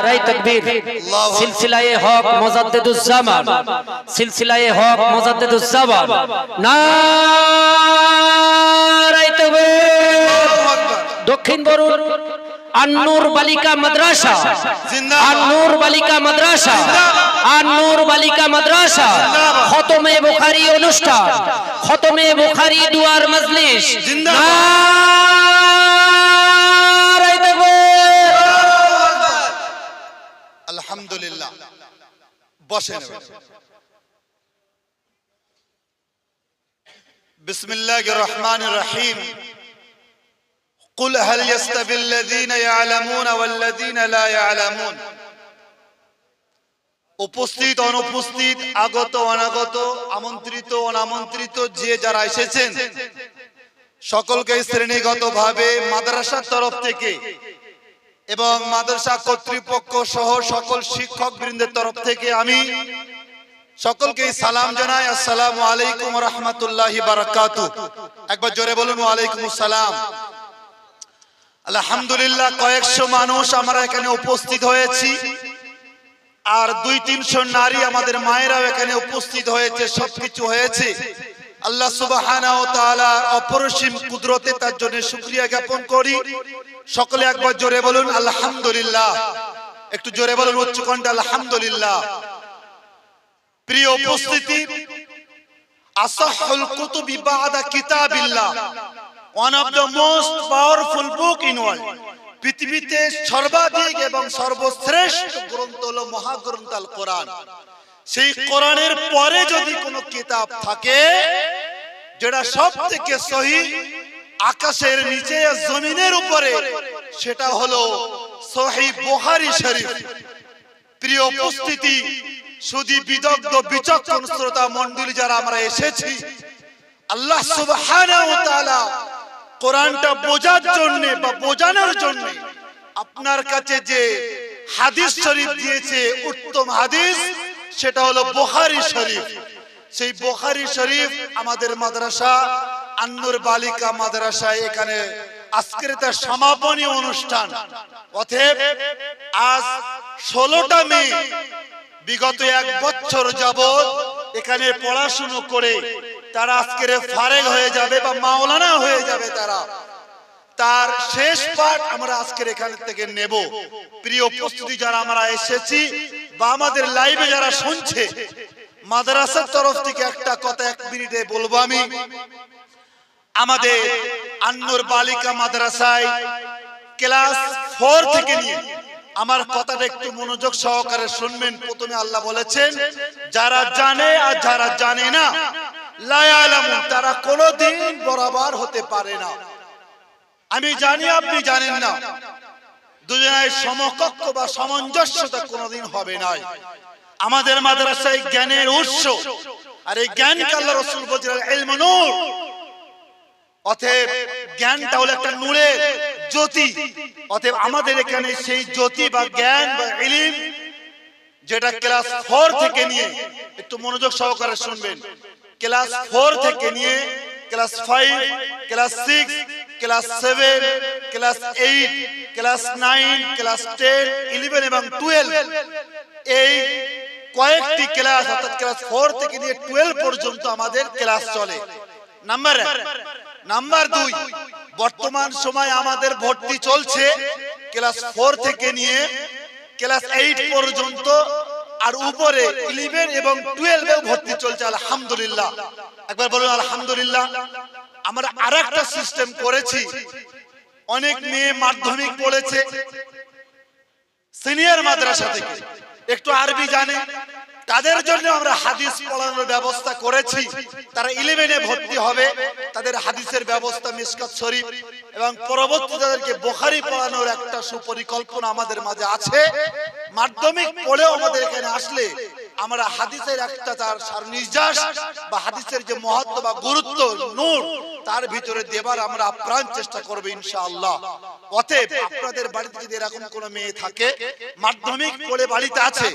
নারায়ে তাকবীর। সিলসিলায়ে হক মুজাদ্দিদুজ্জামান, সিলসিলায়ে হক মুজাদ্দিদুজ্জামান, নারায়ে তাকবীর। দক্ষিণ বরুণ আন-নূর বালিকা মাদ্রাসা জিন্দাবাদ, আন-নূর বালিকা মাদ্রাসা জিন্দাবাদ, আন-নূর বালিকা মাদ্রাসা খতমে বুখারী অনুষ্ঠান, খতমে বুখারী দুয়ার মজলিস জিন্দাবাদ। আলহামদুলিল্লাহ। বসেন। বিসমিল্লাহির রহমানির রহিম। কুল হাল ইয়াস্তাবিল্লাযীনা ইয়ালামুনা ওয়াল্লাযীনা লা ইয়ালামুন। উপস্থিত অনুপস্থিত, আগত অনাগত, আমন্ত্রিত অনামন্ত্রিত যে যারা এসেছেন সকলকে শ্রেণীগতভাবে মাদ্রাসার তরফ থেকে এবং মাদ্রাসা কর্তৃপক্ষ সহ সকল শিক্ষক বৃন্দের তরফ থেকে আমি সকলকে সালাম জানাই। আসসালামু আলাইকুম ওয়া রাহমাতুল্লাহি ওয়া বারাকাতুহু। একবার জোরে বলুন ওয়া আলাইকুমুস সালাম। আলহামদুলিল্লাহ, কয়েকশো মানুষ আমরা এখানে উপস্থিত হয়েছি, আর 200-300 নারী আমাদের মায়েরাও এখানে উপস্থিত হয়েছে। সবকিছু হয়েছে আল্লাহ সুবহানাহু ওয়া তাআলার অপরিসীম কুদরতে, তার জন্য শুকরিয়া জ্ঞাপন করি। সকলে একবার জোরে বলুন আলহামদুলিল্লাহ। একটু জোরে বলুন উচ্চ কণ্ঠে আলহামদুলিল্লাহ। প্রিয় উপস্থিতি, আসাহুল কুতুবি বা'দা কিতাবিল্লাহ, one of the most powerful book in world, পৃথিবীতে সর্বাধিক এবং সর্বশ্রেষ্ঠ গ্রন্থ হলো মহাগ্রন্থ আল কোরআন। সেই কোরআনের পরে যদি কোনো কিতাব থাকে যেটা সবথেকে সহিহ আকাশের নিচে জমিনের উপরে, সেটা হলো সহিহ বুখারী শরীফ। প্রিয় উপস্থিতি, সুধী বিদগ্ধ বিচক্ষণ শ্রোতা মণ্ডলী যারা আমরা এসেছি, আল্লাহ সুবহানাহু ওয়া তাআলা কোরআনটা বোঝার জন্য বা বোঝানোর জন্য আপনার কাছে যে হাদিস শরীফ দিয়েছে, উত্তম হাদিস, সেটা হলো বুখারী শরীফ। সেই বুখারী শরীফ আমাদের মাদ্রাসা আন-নূর বালিকা মাদ্রাসায় এখানে আজকের তার সমাপনী অনুষ্ঠান। অতএব আজ 16টা মে, বিগত 1 বছর যাবত এখানে পড়াশুনো করে তারা আজকের ফারেগ হয়ে যাবে বা মাওলানা হয়ে যাবে, তার শেষ পাঠ আমরা আজকের এখান থেকে নেব। প্রিয় উপস্থিতি যারা আমরা এসেছি বা আমাদের লাইভে যারা শুনছে, মাদ্রাসার তরফ থেকে একটা কথা 1 মিনিটে বলবো আমি। আমাদের আন-নূর বালিকা মাদ্রাসায় ক্লাস 4 থেকে নিয়ে, আমার কথাটা একটু মনোযোগ সহকারে শুনবেন। প্রথমে আল্লাহ বলেছেন যারা জানে আর যারা জানে না, লা ইয়ালামুন, তারা কোনোদিন বরাবর হতে পারে না। আমি জানি আপনি জানেন না, দুজনের সমকক্ষ বা সামঞ্জস্যতা কোনোদিন হবে না। আমাদের মাদ্রাসায় জ্ঞানের উৎস, আর এই জ্ঞানকে আল্লাহ রাসূল বলেছেন ইলমুন নূর। অতএব জ্ঞানটা হলো একটা নূরের জ্যোতি। অতএব আমাদের এখানে সেই জ্যোতি বা জ্ঞান বা ইলম, যেটা ক্লাস 4 থেকে নিয়ে, একটু মনোযোগ সহকারে শুনবেন, ক্লাস 4 থেকে নিয়ে class 5, class 6, class 7, class 8, class 9, class 10, 11 এবং 12, এই কয়েকটি ক্লাস, অর্থাৎ ক্লাস 4 থেকে নিয়ে 12 পর্যন্ত আমাদের ক্লাস চলে। নাম্বার 1। নাম্বার 2, বর্তমান সময় আমাদের ভর্তি চলছে ক্লাস 4 থেকে নিয়ে ক্লাস 8 পর্যন্ত, আর উপরে 11 এবং 12 এও ভর্তি চলছে। আলহামদুলিল্লাহ, একবার বলুন আলহামদুলিল্লাহ। আমরা আরেকটা সিস্টেম করেছি, অনেক মেয়ে মাধ্যমিক পড়েছে সিনিয়র মাদ্রাসা থেকে, একটু আরবি জানে, তাদের জন্য আমরা হাদিস পড়ানোর ব্যবস্থা করেছি। তারা 11 এ ভর্তি হবে, তাদের হাদিসের ব্যবস্থা মিশকাত শরীফ, এবং পরবর্তীতে তাদেরকে বুখারী পড়ানোর একটা সুপরিকল্পনা আমাদের মাঝে আছে। মাধ্যমিক পড়েও আমাদের এখানে আসলে আমরা হাদিসের একটা তার সারনির্যাস বা হাদিসের যে মহত্ব বা গুরুত্ব, নূর, তার ভিতরে দেবার আমরা আপ্রাণ চেষ্টা করব ইনশাআল্লাহ। অতএব আপনাদের বাড়িতে যদি এরকম কোনো মেয়ে থাকে, মাধ্যমিক পড়ে বাড়িতে আছে,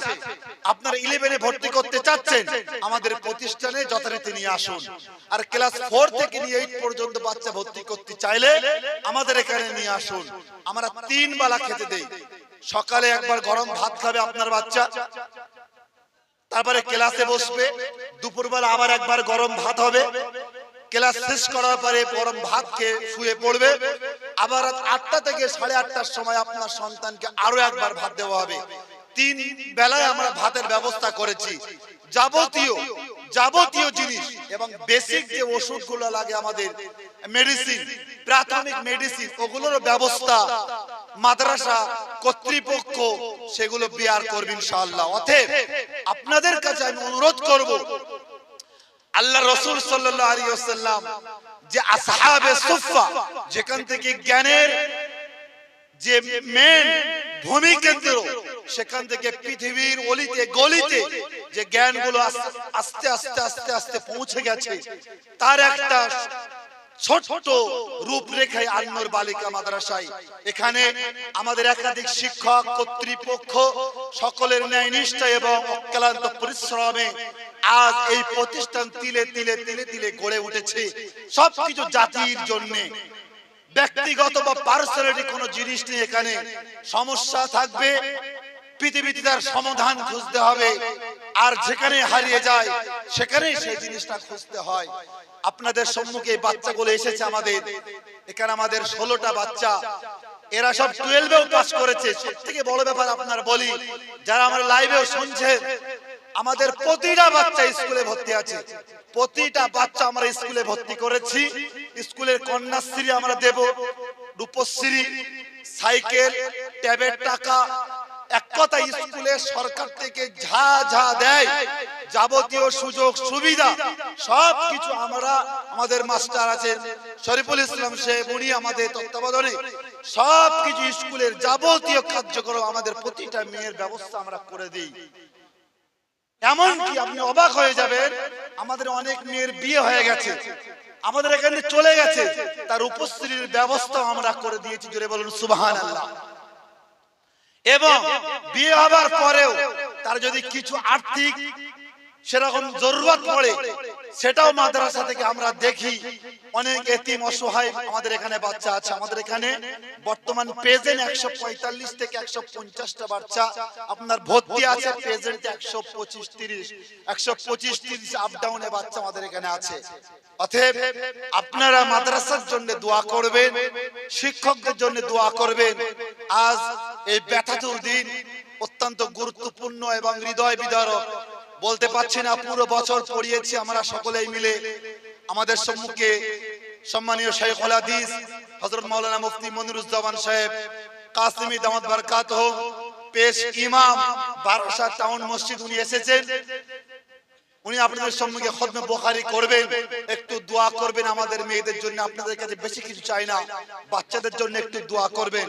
আপনারা 11 এ ভর্তি করতে চাচ্ছেন, আমাদের প্রতিষ্ঠানে যথারীতি নিয়ে আসুন। আর ক্লাস 4 থেকে নিয়ে 8 পর্যন্ত বাচ্চা ভর্তি করতে চাইলে আমাদের এখানে নিয়ে আসুন। আমরা 3 বেলা খেতে দেই, সকালে একবার গরম ভাত খাবে আপনার বাচ্চা, তারপরে ক্লাসে বসবে, দুপুরবেলা আবার একবার গরম ভাত হবে, ক্লাস শেষ করার পরে গরম ভাত খেয়ে শুয়ে পড়বে, আবার রাত 8টা থেকে 8:30টার সময় আপনার সন্তানকে আরো একবার ভাত দেওয়া হবে। 3 বেলায় আমরা ভাতের ব্যবস্থা করেছি। যাবতীয় জিনিস এবং বেসিক যে ওষুধগুলো লাগে আমাদের মেডিসিন, প্রাথমিক মেডিসিন, ওগুলোর ব্যবস্থা মাদ্রাসা কর্তৃপক্ষ সেগুলো বিয়ার করবে ইনশাআল্লাহ। অতএব আপনাদের কাছে আমি অনুরোধ করব, আল্লাহ রাসূল সাল্লাল্লাহু আলাইহি ওয়াসাল্লাম যে আসহাবে সুফফা, যেখান থেকে জ্ঞানের যে মেন ভূমি কেন্দ্র, সেখান থেকে পৃথিবীর অলিতে গলিতে যে জ্ঞানগুলো আস্তে আস্তে আস্তে আস্তে পৌঁছে গেছে, তার একটা ছোট্ট রূপরেখায় আল-নূর বালিকা মাদ্রাসায়। এখানে আমাদের একাধিক শিক্ষক, কর্তৃপক্ষ সকলের ন্যায় নিষ্ঠা এবং অক্লান্ত পরিশ্রমে আজ এই প্রতিষ্ঠান তিলে তিলে তিলে তিলে গড়ে উঠেছে। সবকিছু জাতির জন্য। ব্যক্তিগত বা পার্সোনালি কোনো জিনিস নেই। এখানে সমস্যা থাকবে, পৃথিবীতে তার সমাধান খুঁজতে হবে, আর যেখানে হারিয়ে যায় সেখানেই সেই জিনিসটা খুঁজতে হয়। আপনাদের সম্মুখে এই বাচ্চাগুলো এসেছে আমাদের এখানে, আমাদের 16টা বাচ্চা, এরা সব 12এও পাস করেছে। সবথেকে বড় ব্যাপার আপনার বলি, যারা আমার লাইভেও শুনছেন, আমাদের প্রতিটা বাচ্চা স্কুলে ভর্তি আছে। প্রতিটা বাচ্চা আমরা স্কুলে ভর্তি করেছি। স্কুলের কন্যাশ্রী আমরা দেব, রূপশ্রী, সাইকেল, ট্যাবের টাকা, এক কথা স্কুলে সরকার থেকে যা যা দেয় যাবতীয় সুযোগ সুবিধা সবকিছু আমরা, আমাদের মাস্টার আছেন শরীফুল ইসলাম সাহেব, উনি আমাদের তত্ত্বাবধানে সবকিছু স্কুলের যাবতীয় কার্যক্রম আমাদের প্রতিটা মেয়ের ব্যবস্থা আমরা করে দিই। এমনকি আপনি অবাক হয়ে যাবেন, আমাদের অনেক মেয়ের বিয়ে হয়ে গেছে, আমাদের এখানে চলে গেছে, তার উপশ্রীর ব্যবস্থা আমরা করে দিয়েছি। জোরে বলুন সুবহানাল্লাহ। এবং বিয়ে হবার পরেও তার যদি কিছু আর্থিক সেরকম জরুরত পড়ে, সেটাও মাদ্রাসা থেকে আমরা দেখি। অনেক এতিম অসহায় আমাদের এখানে বাচ্চা আছে। আমাদের এখানে বর্তমান প্রেজেন্ট 145 থেকে 150টা বাচ্চা আপনার ভর্তি আছে। প্রেজেন্টে 125-30 আপ ডাউনে বাচ্চা আমাদের এখানে আছে। অতএব আপনারা মাদ্রাসার জন্য দোয়া করবেন, শিক্ষকদের জন্য দোয়া করবেন। আজ এই ব্যথাতুর দিন অত্যন্ত গুরুত্বপূর্ণ এবং হৃদয় বিদারক। বলতে পারছি না, পুরো বছর পড়িয়েছি আমরা সকলেই মিলে। আমাদের সম্মুখে সম্মানীয় শাইখুল হাদিস হযরত মাওলানা মুফতি মনিরুজ্জামান সাহেব কাসিমি দামাত বারাকাতুহু পেশ ইমাম বারাসা টাউন মসজিদ, উনি এসেছেন। উনি আপনাদের সম্মুখে খুতবা বুখারী করবেন। একটু দোয়া করবেন আমাদের মেয়েদের জন্য। আপনাদের কাছে বেশি কিছু চাই না, বাচ্চাদের জন্য একটু দোয়া করবেন,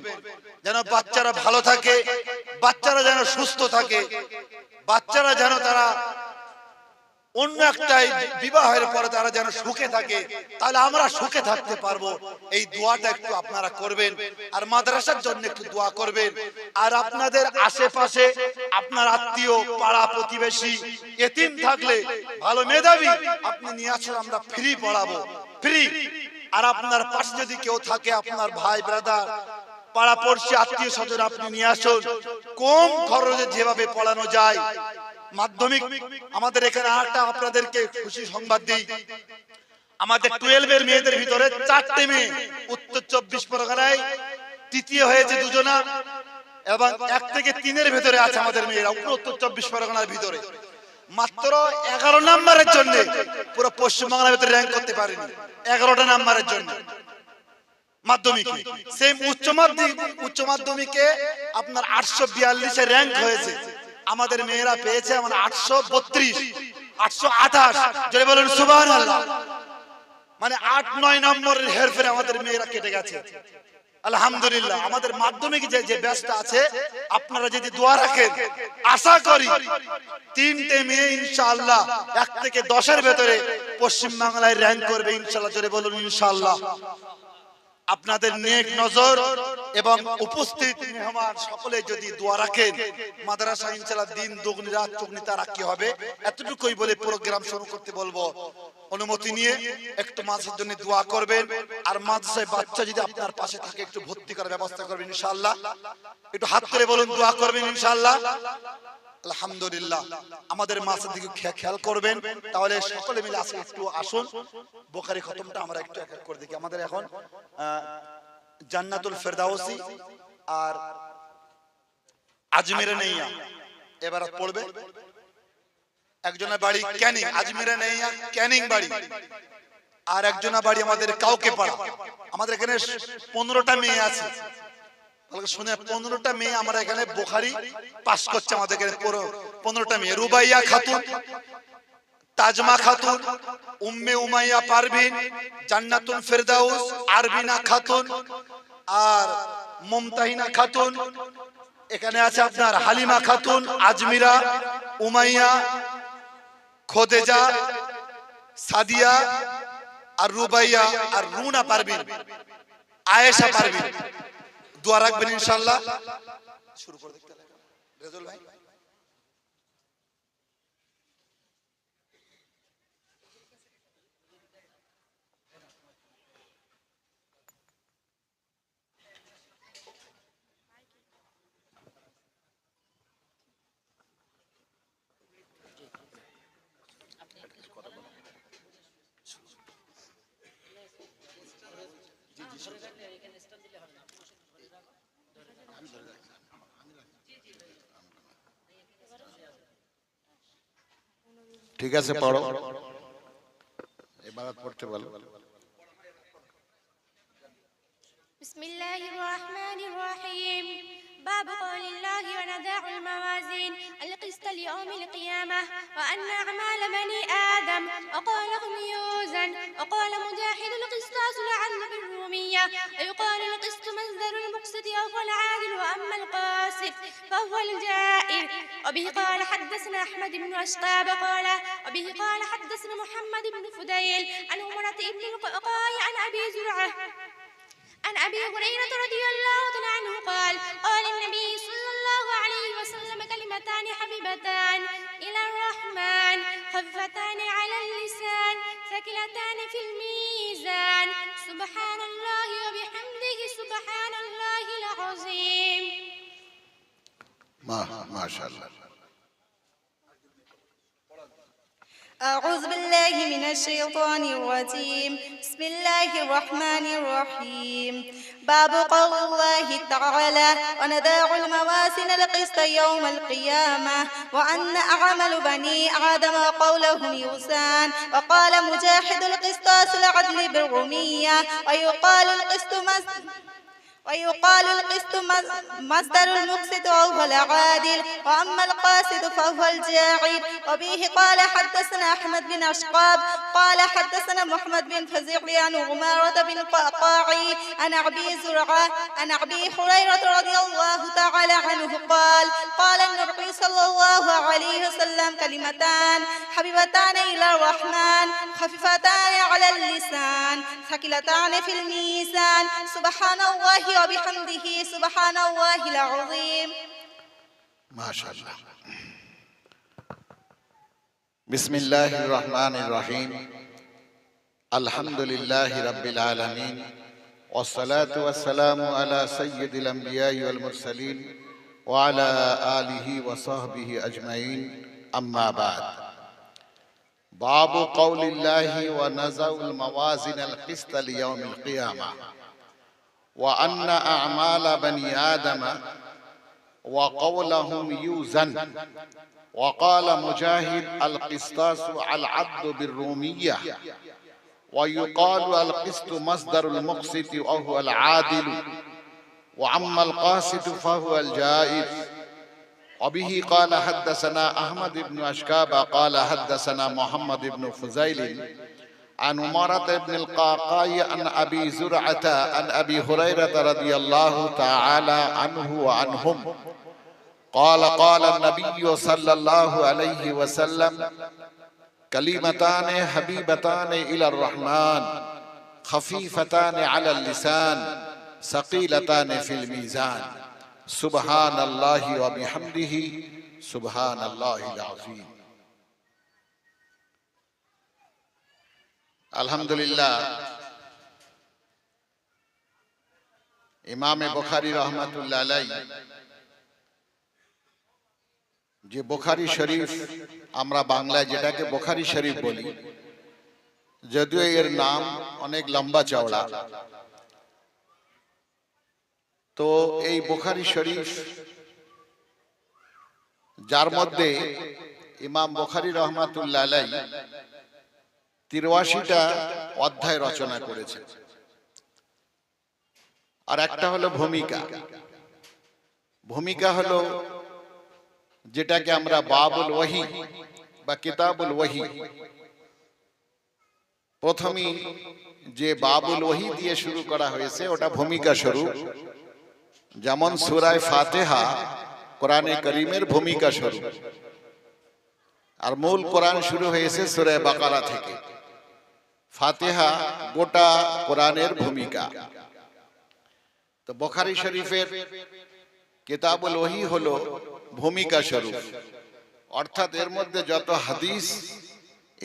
যেন বাচ্চারা ভালো থাকে, বাচ্চারা যেন সুস্থ থাকে, বাচ্চারা যেন তারা অন্য একটা বিবাহের পরে তারা যেন সুখে থাকে, তাহলে আমরা সুখে থাকতে পারবো। এই দোয়াটা একটু আপনারা করবেন। আর মাদ্রাসার জন্য একটু দোয়া করবেন। আর আপনাদের আশেপাশে আপনার আত্মীয়, পাড়া প্রতিবেশী এতিম থাকলে ভালো মেধাবী আপনি নিয়ে আসুন, আমরা ফ্রি পড়াবো, ফ্রি। আর আপনার পাশে যদি কেউ থাকে, আপনার ভাই ব্রাদার, পাড়া পড়শি, আত্মীয় স্বজন, আপনি নিয়ে আসুন। কম খরচে যেভাবে পড়ানো যায়। মাধ্যমিক আমাদের এখানে আরেকটা আপনাদেরকে খুশি সংবাদ দিই, আমাদের 12 এর মেয়েদের ভিতরে 4টে মেয়ে উত্তর 24 পরগনায় তৃতীয় হয়েছে, দুজনা, এবং 1 থেকে 3 এর ভিতরে আছে আমাদের মেয়েরা উত্তর 24 পরগনার ভিতরে। মাত্র 11 নম্বরের জন্য পুরো পশ্চিমবাংলার ভিতরে র‍্যাঙ্ক করতে পারেনি। 11টা নম্বরের জন্য মাধ্যমিকে। সেম উচ্চ মাধ্যমিকে আপনার 842 এর র‍্যাঙ্ক হয়েছে। আমাদের মেয়েরা পেয়েছে আমার 832, 828। যদি বলেন সুবহানাল্লাহ, মানে 8-9 নম্বরের হেরফেরে আমাদের মেয়েরা কেটে গেছে। আলহামদুলিল্লাহ। আমাদের মাধ্যমিকে যে ব্যাচটা আছে, আপনারা যদি দোয়া রাখেন, আশা করি 3টে মেয়ে ইনশাআল্লাহ 1 থেকে 10 এর ভিতরে পশ্চিম বাংলায় র‍্যাঙ্ক করবে ইনশাআল্লাহ। জোরে বলুন ইনশাআল্লাহ। আপনাদের নেক নজর এবং উপস্থিত মেহমান সকলে যদি দোয়া রাখেন, মাদ্রাসা ইনশাআল্লাহ দিন দুগুনি রাত চৌগুনি তারাক্কি হবে। এতটুকুই বলে প্রোগ্রাম শুরু করতে বলবো। অনুমতি নিয়ে একটু মাদ্রাসার জন্য দোয়া করবেন, আর মাদ্রাসায় বাচ্চা যদি আপনার পাশে থাকে একটু ভর্তি করার ব্যবস্থা করবেন ইনশাআল্লাহ। একটু হাত তুলে বলুন দোয়া করবেন ইনশাআল্লাহ। আলহামদুলিল্লাহ, আমাদের মাসের দিকে খেয়াল করবেন। তাহলে সকলে মিলে আসে একটু আসুন, বুখারী খতমটা আমরা একটু এক এক করে দেখি। আমাদের এখন জান্নাতুল ফেরদাউসি আর আজমিরে নেইয়া এবার পড়বে। একজনের বাড়ি ক্যানিং, আজমিরে নেইয়া ক্যানিং বাড়ি, আর একজনের বাড়ি আমাদের কাউকে পাড়া। আমাদের এখানে 15টা মেয়ে আছে, শুনে 15টা মেয়ে আমরা এখানে বুখারী পাস করছে। আমাদের এখানে 15টা মেয়ে, রুবাইয়া খাতুন, তাজমা খাতুন, উম্মে উমাইয়া পারভিন, জান্নাতুল ফেরদাউস, আরবিনা খাতুন আর মুমতাহিনা খাতুন। এখানে আছে আপনার হালিমা খাতুন, আজমিরা, উমাইয়া, খোদেজা, সাদিয়া আর রুবাইয়া আর রুনা পারভিন, আয়েশা পারভিন। দোয়া রাখবেন ইনশাআল্লাহ। শুরু করে দেখতে লাগবে রেজুল ভাই। ঠিক আছে, পড়ো, এবার পড়তে বলো। বিসমিল্লাহির রহমানির রহিম। باب قول الله ونضع الموازين القسط ليوم القيامة وأن أعمال بني آدم وقال هم يوزن وقال مجاهد القسطاس العدل بالرومية ويقال القسط مصدر المقسط وهو العادل وأما القاسط فهو الجائر. وبه قال حدثنا أحمد بن أشقاب قال وبه قال حدثنا محمد بن فديل عن عمرة بن القعقاع عن أبي زرعة عن أبي هريرة رضي الله تعالى عنه قال قال النبي صلى الله عليه وسلم كلمتان حبيبتان إلى الرحمن خفتان على اللسان ثقيلتان في الميزان سبحان الله وبحمده سبحان الله العظيم. ما شاء الله. أعوذ بالله من الشيطان الرجيم. بسم الله الرحمن الرحيم. باب قول الله تعالى ونضع الموازين القسط يوم القيامة وأن أعمال بني آدم وقولهم يوزان. وقال مجاهد القسطاس العدل بالرومية ويقال القسط مصدر المقسط وهو العادل وأما القاسط فهو الجاعل. وبه قال حدثنا أحمد بن أشقاب قال حدثنا محمد بن فزيع عن عمارة بن القعقاع عن أبي زرعة عن أبي هريرة رضي الله تعالى عنه قال قال النبي صلى الله عليه وسلم كلمتان حبيبتان إلى الرحمن خفيفتان على اللسان ثقيلتان في الميزان سبحان الله وبحمده سبحان الله العظيم. ما شاء الله. بسم الله الرحمن الرحيم. الحمد لله رب العالمين والصلاة والسلام على سيد الأنبياء والمرسلين وعلى آله وصحبه أجمعين. أما بعد. باب قول الله ونضع الموازين القسط ليوم القيامة وأن أعمال بني آدم وقولهم يوزن. وقال مجاهد القسطاس العدل بالرومية ويقال القسط مصدر المقسط وهو العادل وأما القاسط فهو الجائز. وبه قال حدثنا أحمد بن أشقاب قال حدثنا محمد بن فزيل عن عمارة بن القعقاع عن أبي زرعة عن أبي هريرة رضي الله تعالى عنه وعنهم قال قال النبي صلى الله عليه وسلم كلمتان حبيبتان إلى الرحمن خفيفتان على اللسان ثقيلتان في الميزان سبحان الله وبحمده سبحان الله العظيم আলহামদুলিল্লাহ ইমামে বুখারী রহমাতুল্লাহ আলাইহি যে বুখারী শরীফ আমরা বাংলায় যেটাকে বুখারী শরীফ বলি, যদিও এর নাম অনেক লম্বা চওড়া, তো এই বুখারী শরীফ যার মধ্যে ইমাম বুখারী রহমাতুল্লাহ আলাইহি 83টা অধ্যায় রচনা করেছেন। আর একটা হলো ভূমিকা। ভূমিকা হলো যেটাকে আমরা বাবুল ওয়াহি বা কিতাবুল ওয়াহি, প্রথমেই যে বাবুল ওয়াহি দিয়ে শুরু করা হয়েছে ওটা ভূমিকা স্বরূপ। যেমন সূরা ফাতিহা কোরআনে কারীমের ভূমিকা স্বরূপ, আর মূল কোরআন শুরু হয়েছে সূরা বাকারা থেকে। ফাতিহা গোটা কোরআনের ভূমিকা। তো বুখারী শরীফের কিতাবুল ওয়াহি হলো ভূমিকা স্বরূপ, অর্থাৎ এর মধ্যে যত হাদিস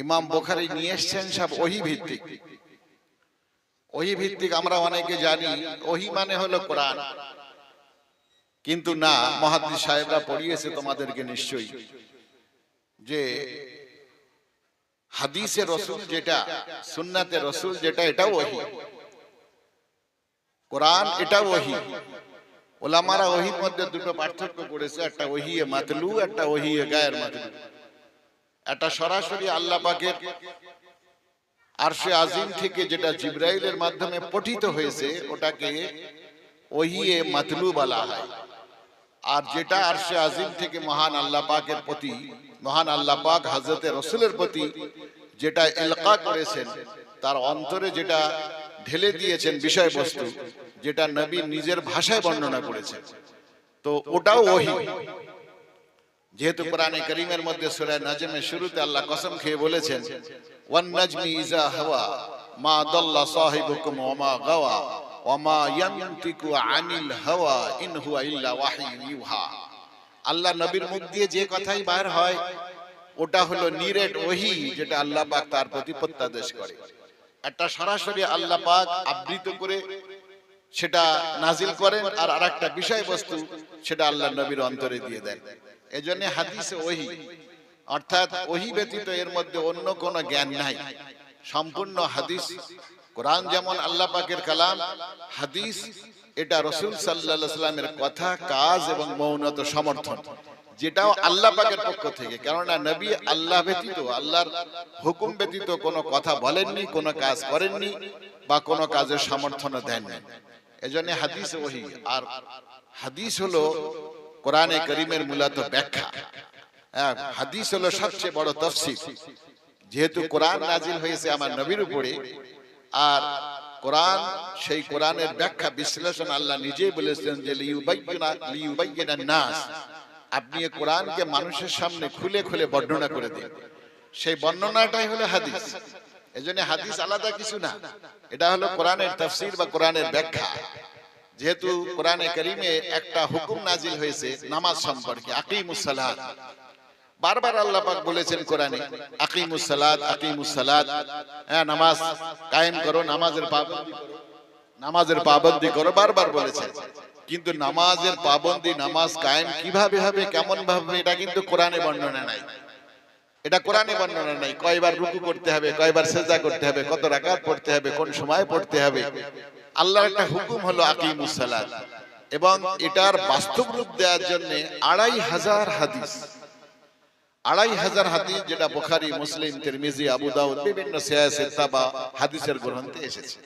ইমাম বুখারী নিয়ে এসেছেন সব ওহী ভিত্তিক। ওহী ভিত্তিক আমরা অনেকে জানি ওহী মানে হলো কোরআন, কিন্তু না, মুহাদ্দিস সাহেবরা পড়িয়েছে তোমাদেরকে নিশ্চয়ই যে হাদিসে রাসূল যেটা, সুন্নাতে রাসূল যেটা, এটাও ওহী। কোরআন এটাও ওহী। উলামারা ওহীর মধ্যে দুটো পার্থক্য করেছে, একটা ওহী মাতলু, একটা ওহী গায়র মাতলু। একটা সরাসরি আল্লাহ পাকের আরশে আজিম থেকে যেটা জিবরাইলের মাধ্যমে পঠিত হয়েছে ওটাকে ওহী মাতলু বলা হয়। আর যেটা আরশে আজিম থেকে মহান আল্লাহ পাকের প্রতি, মহান আল্লাহ পাক হযরতে রাসূলের প্রতি যেটা ইলকা করেছেন, তার অন্তরে যেটা ঢেলে দিয়েছেন বিষয়বস্তু, যেটা নবী নিজের ভাষায় বর্ণনা করেছেন, তো ওটাও ওহী। যেহেতু কোরআনে কারীমের মধ্যে সূরা নাজমের শুরুতে আল্লাহ কসম খেয়ে বলেছেন, ওয়ান নাজমি ইযা হাওয়া মা দাল্লা সাহিবুকুম ওয়া মা গাওয়া ওয়া মা ইয়ানতিকু আনিল হাওয়া ইন হুয়া ইল্লা ওয়াহয়ুন ইউহা। আল্লাহ নবীর মুখ দিয়ে যে কথাই বাইর হয় ওটা হলো নিরেট ওহী, যেটা আল্লাহ পাক তার প্রতি প্রত্যাদেশ করে। একটা সরাসরি আল্লাহ পাক আবৃত করে সেটা নাজিল করেন, আর আরেকটা বিষয়বস্তু সেটা আল্লাহ নবীর অন্তরে দিয়ে দেন। এজন্য হাদিসে ওহী, অর্থাৎ ওহী ব্যতীত এর মধ্যে অন্য কোনো জ্ঞান নাই। সম্পূর্ণ হাদিস, কোরআন যেমন আল্লাহ পাকের কালাম, হাদিস এটা রাসূল সাল্লাল্লাহু আলাইহি ওয়াসাল্লামের কথা, কাজ এবং মৌনত সমর্থন, যেটাও আল্লাহ পাকের পক্ষ থেকে। কেননা নবী আল্লাহ ব্যতীত, আল্লাহর হুকুম ব্যতীত কোনো কথা বলেননি, কোনো কাজ করেননি, বা কোনো কাজের সমর্থনও দেননি। এজন্য হাদিস ওহী। আর হাদিস হলো কোরআনে কারীমের মূলত ব্যাখ্যা। হাদিস হলো সবচেয়ে বড় তাফসীর। যেহেতু কোরআন নাজিল হয়েছে আমার নবীর উপরে, আর কোরআন, সেই কোরআনের ব্যাখ্যা বিশ্লেষণ আল্লাহ নিজেই বলেছেন যে লিইউবাইয়িনান নাস, আপনি এই কোরআনকে মানুষের সামনে খুলে খুলে বর্ণনা করে দিন। সেই বর্ণনাটাই হলো হাদিস। এজন্য হাদিস আলাদা কিছু না, এটা হলো কোরআনের তাফসীর বা কোরআনের ব্যাখ্যা। যেহেতু কোরআনে কারীমে একটা হুকুম নাজিল হয়েছে নামাজ সম্পর্কে, আকিমুস সালাত, বারবার আল্লাহ পাক বলেছেন কোরআনে আকিমুস সালাত, আকিমুস সালাত, নামাজ কায়েম করো, নামাজের পাবন্দি করো, নামাজের পাবন্দি করো, বারবার বলেছেন। কিন্তু নামাজের পাবন্দি, নামাজ কায়েম কিভাবে হবে, কেমন ভাবে, এটা কিন্তু কোরআনে বর্ণনা নাই। এটা কোরআনে বর্ণনা নাই। কয়বার রুকু করতে হবে, কয়বার সিজদা করতে হবে, কত রাকাত পড়তে হবে, কোন সময় পড়তে হবে। আল্লাহর একটা হুকুম হলো আকিমুস সালাত, এবং এটার বাস্তব রূপ দেওয়ার জন্য 2500 হাদিস, 2500 হাদিস, যেটা বুখারী, মুসলিম, তিরমিজি, আবু দাউদ, বিভিন্ন সিয়াসিত্তা বা হাদিসের গ্রন্থে এসেছে।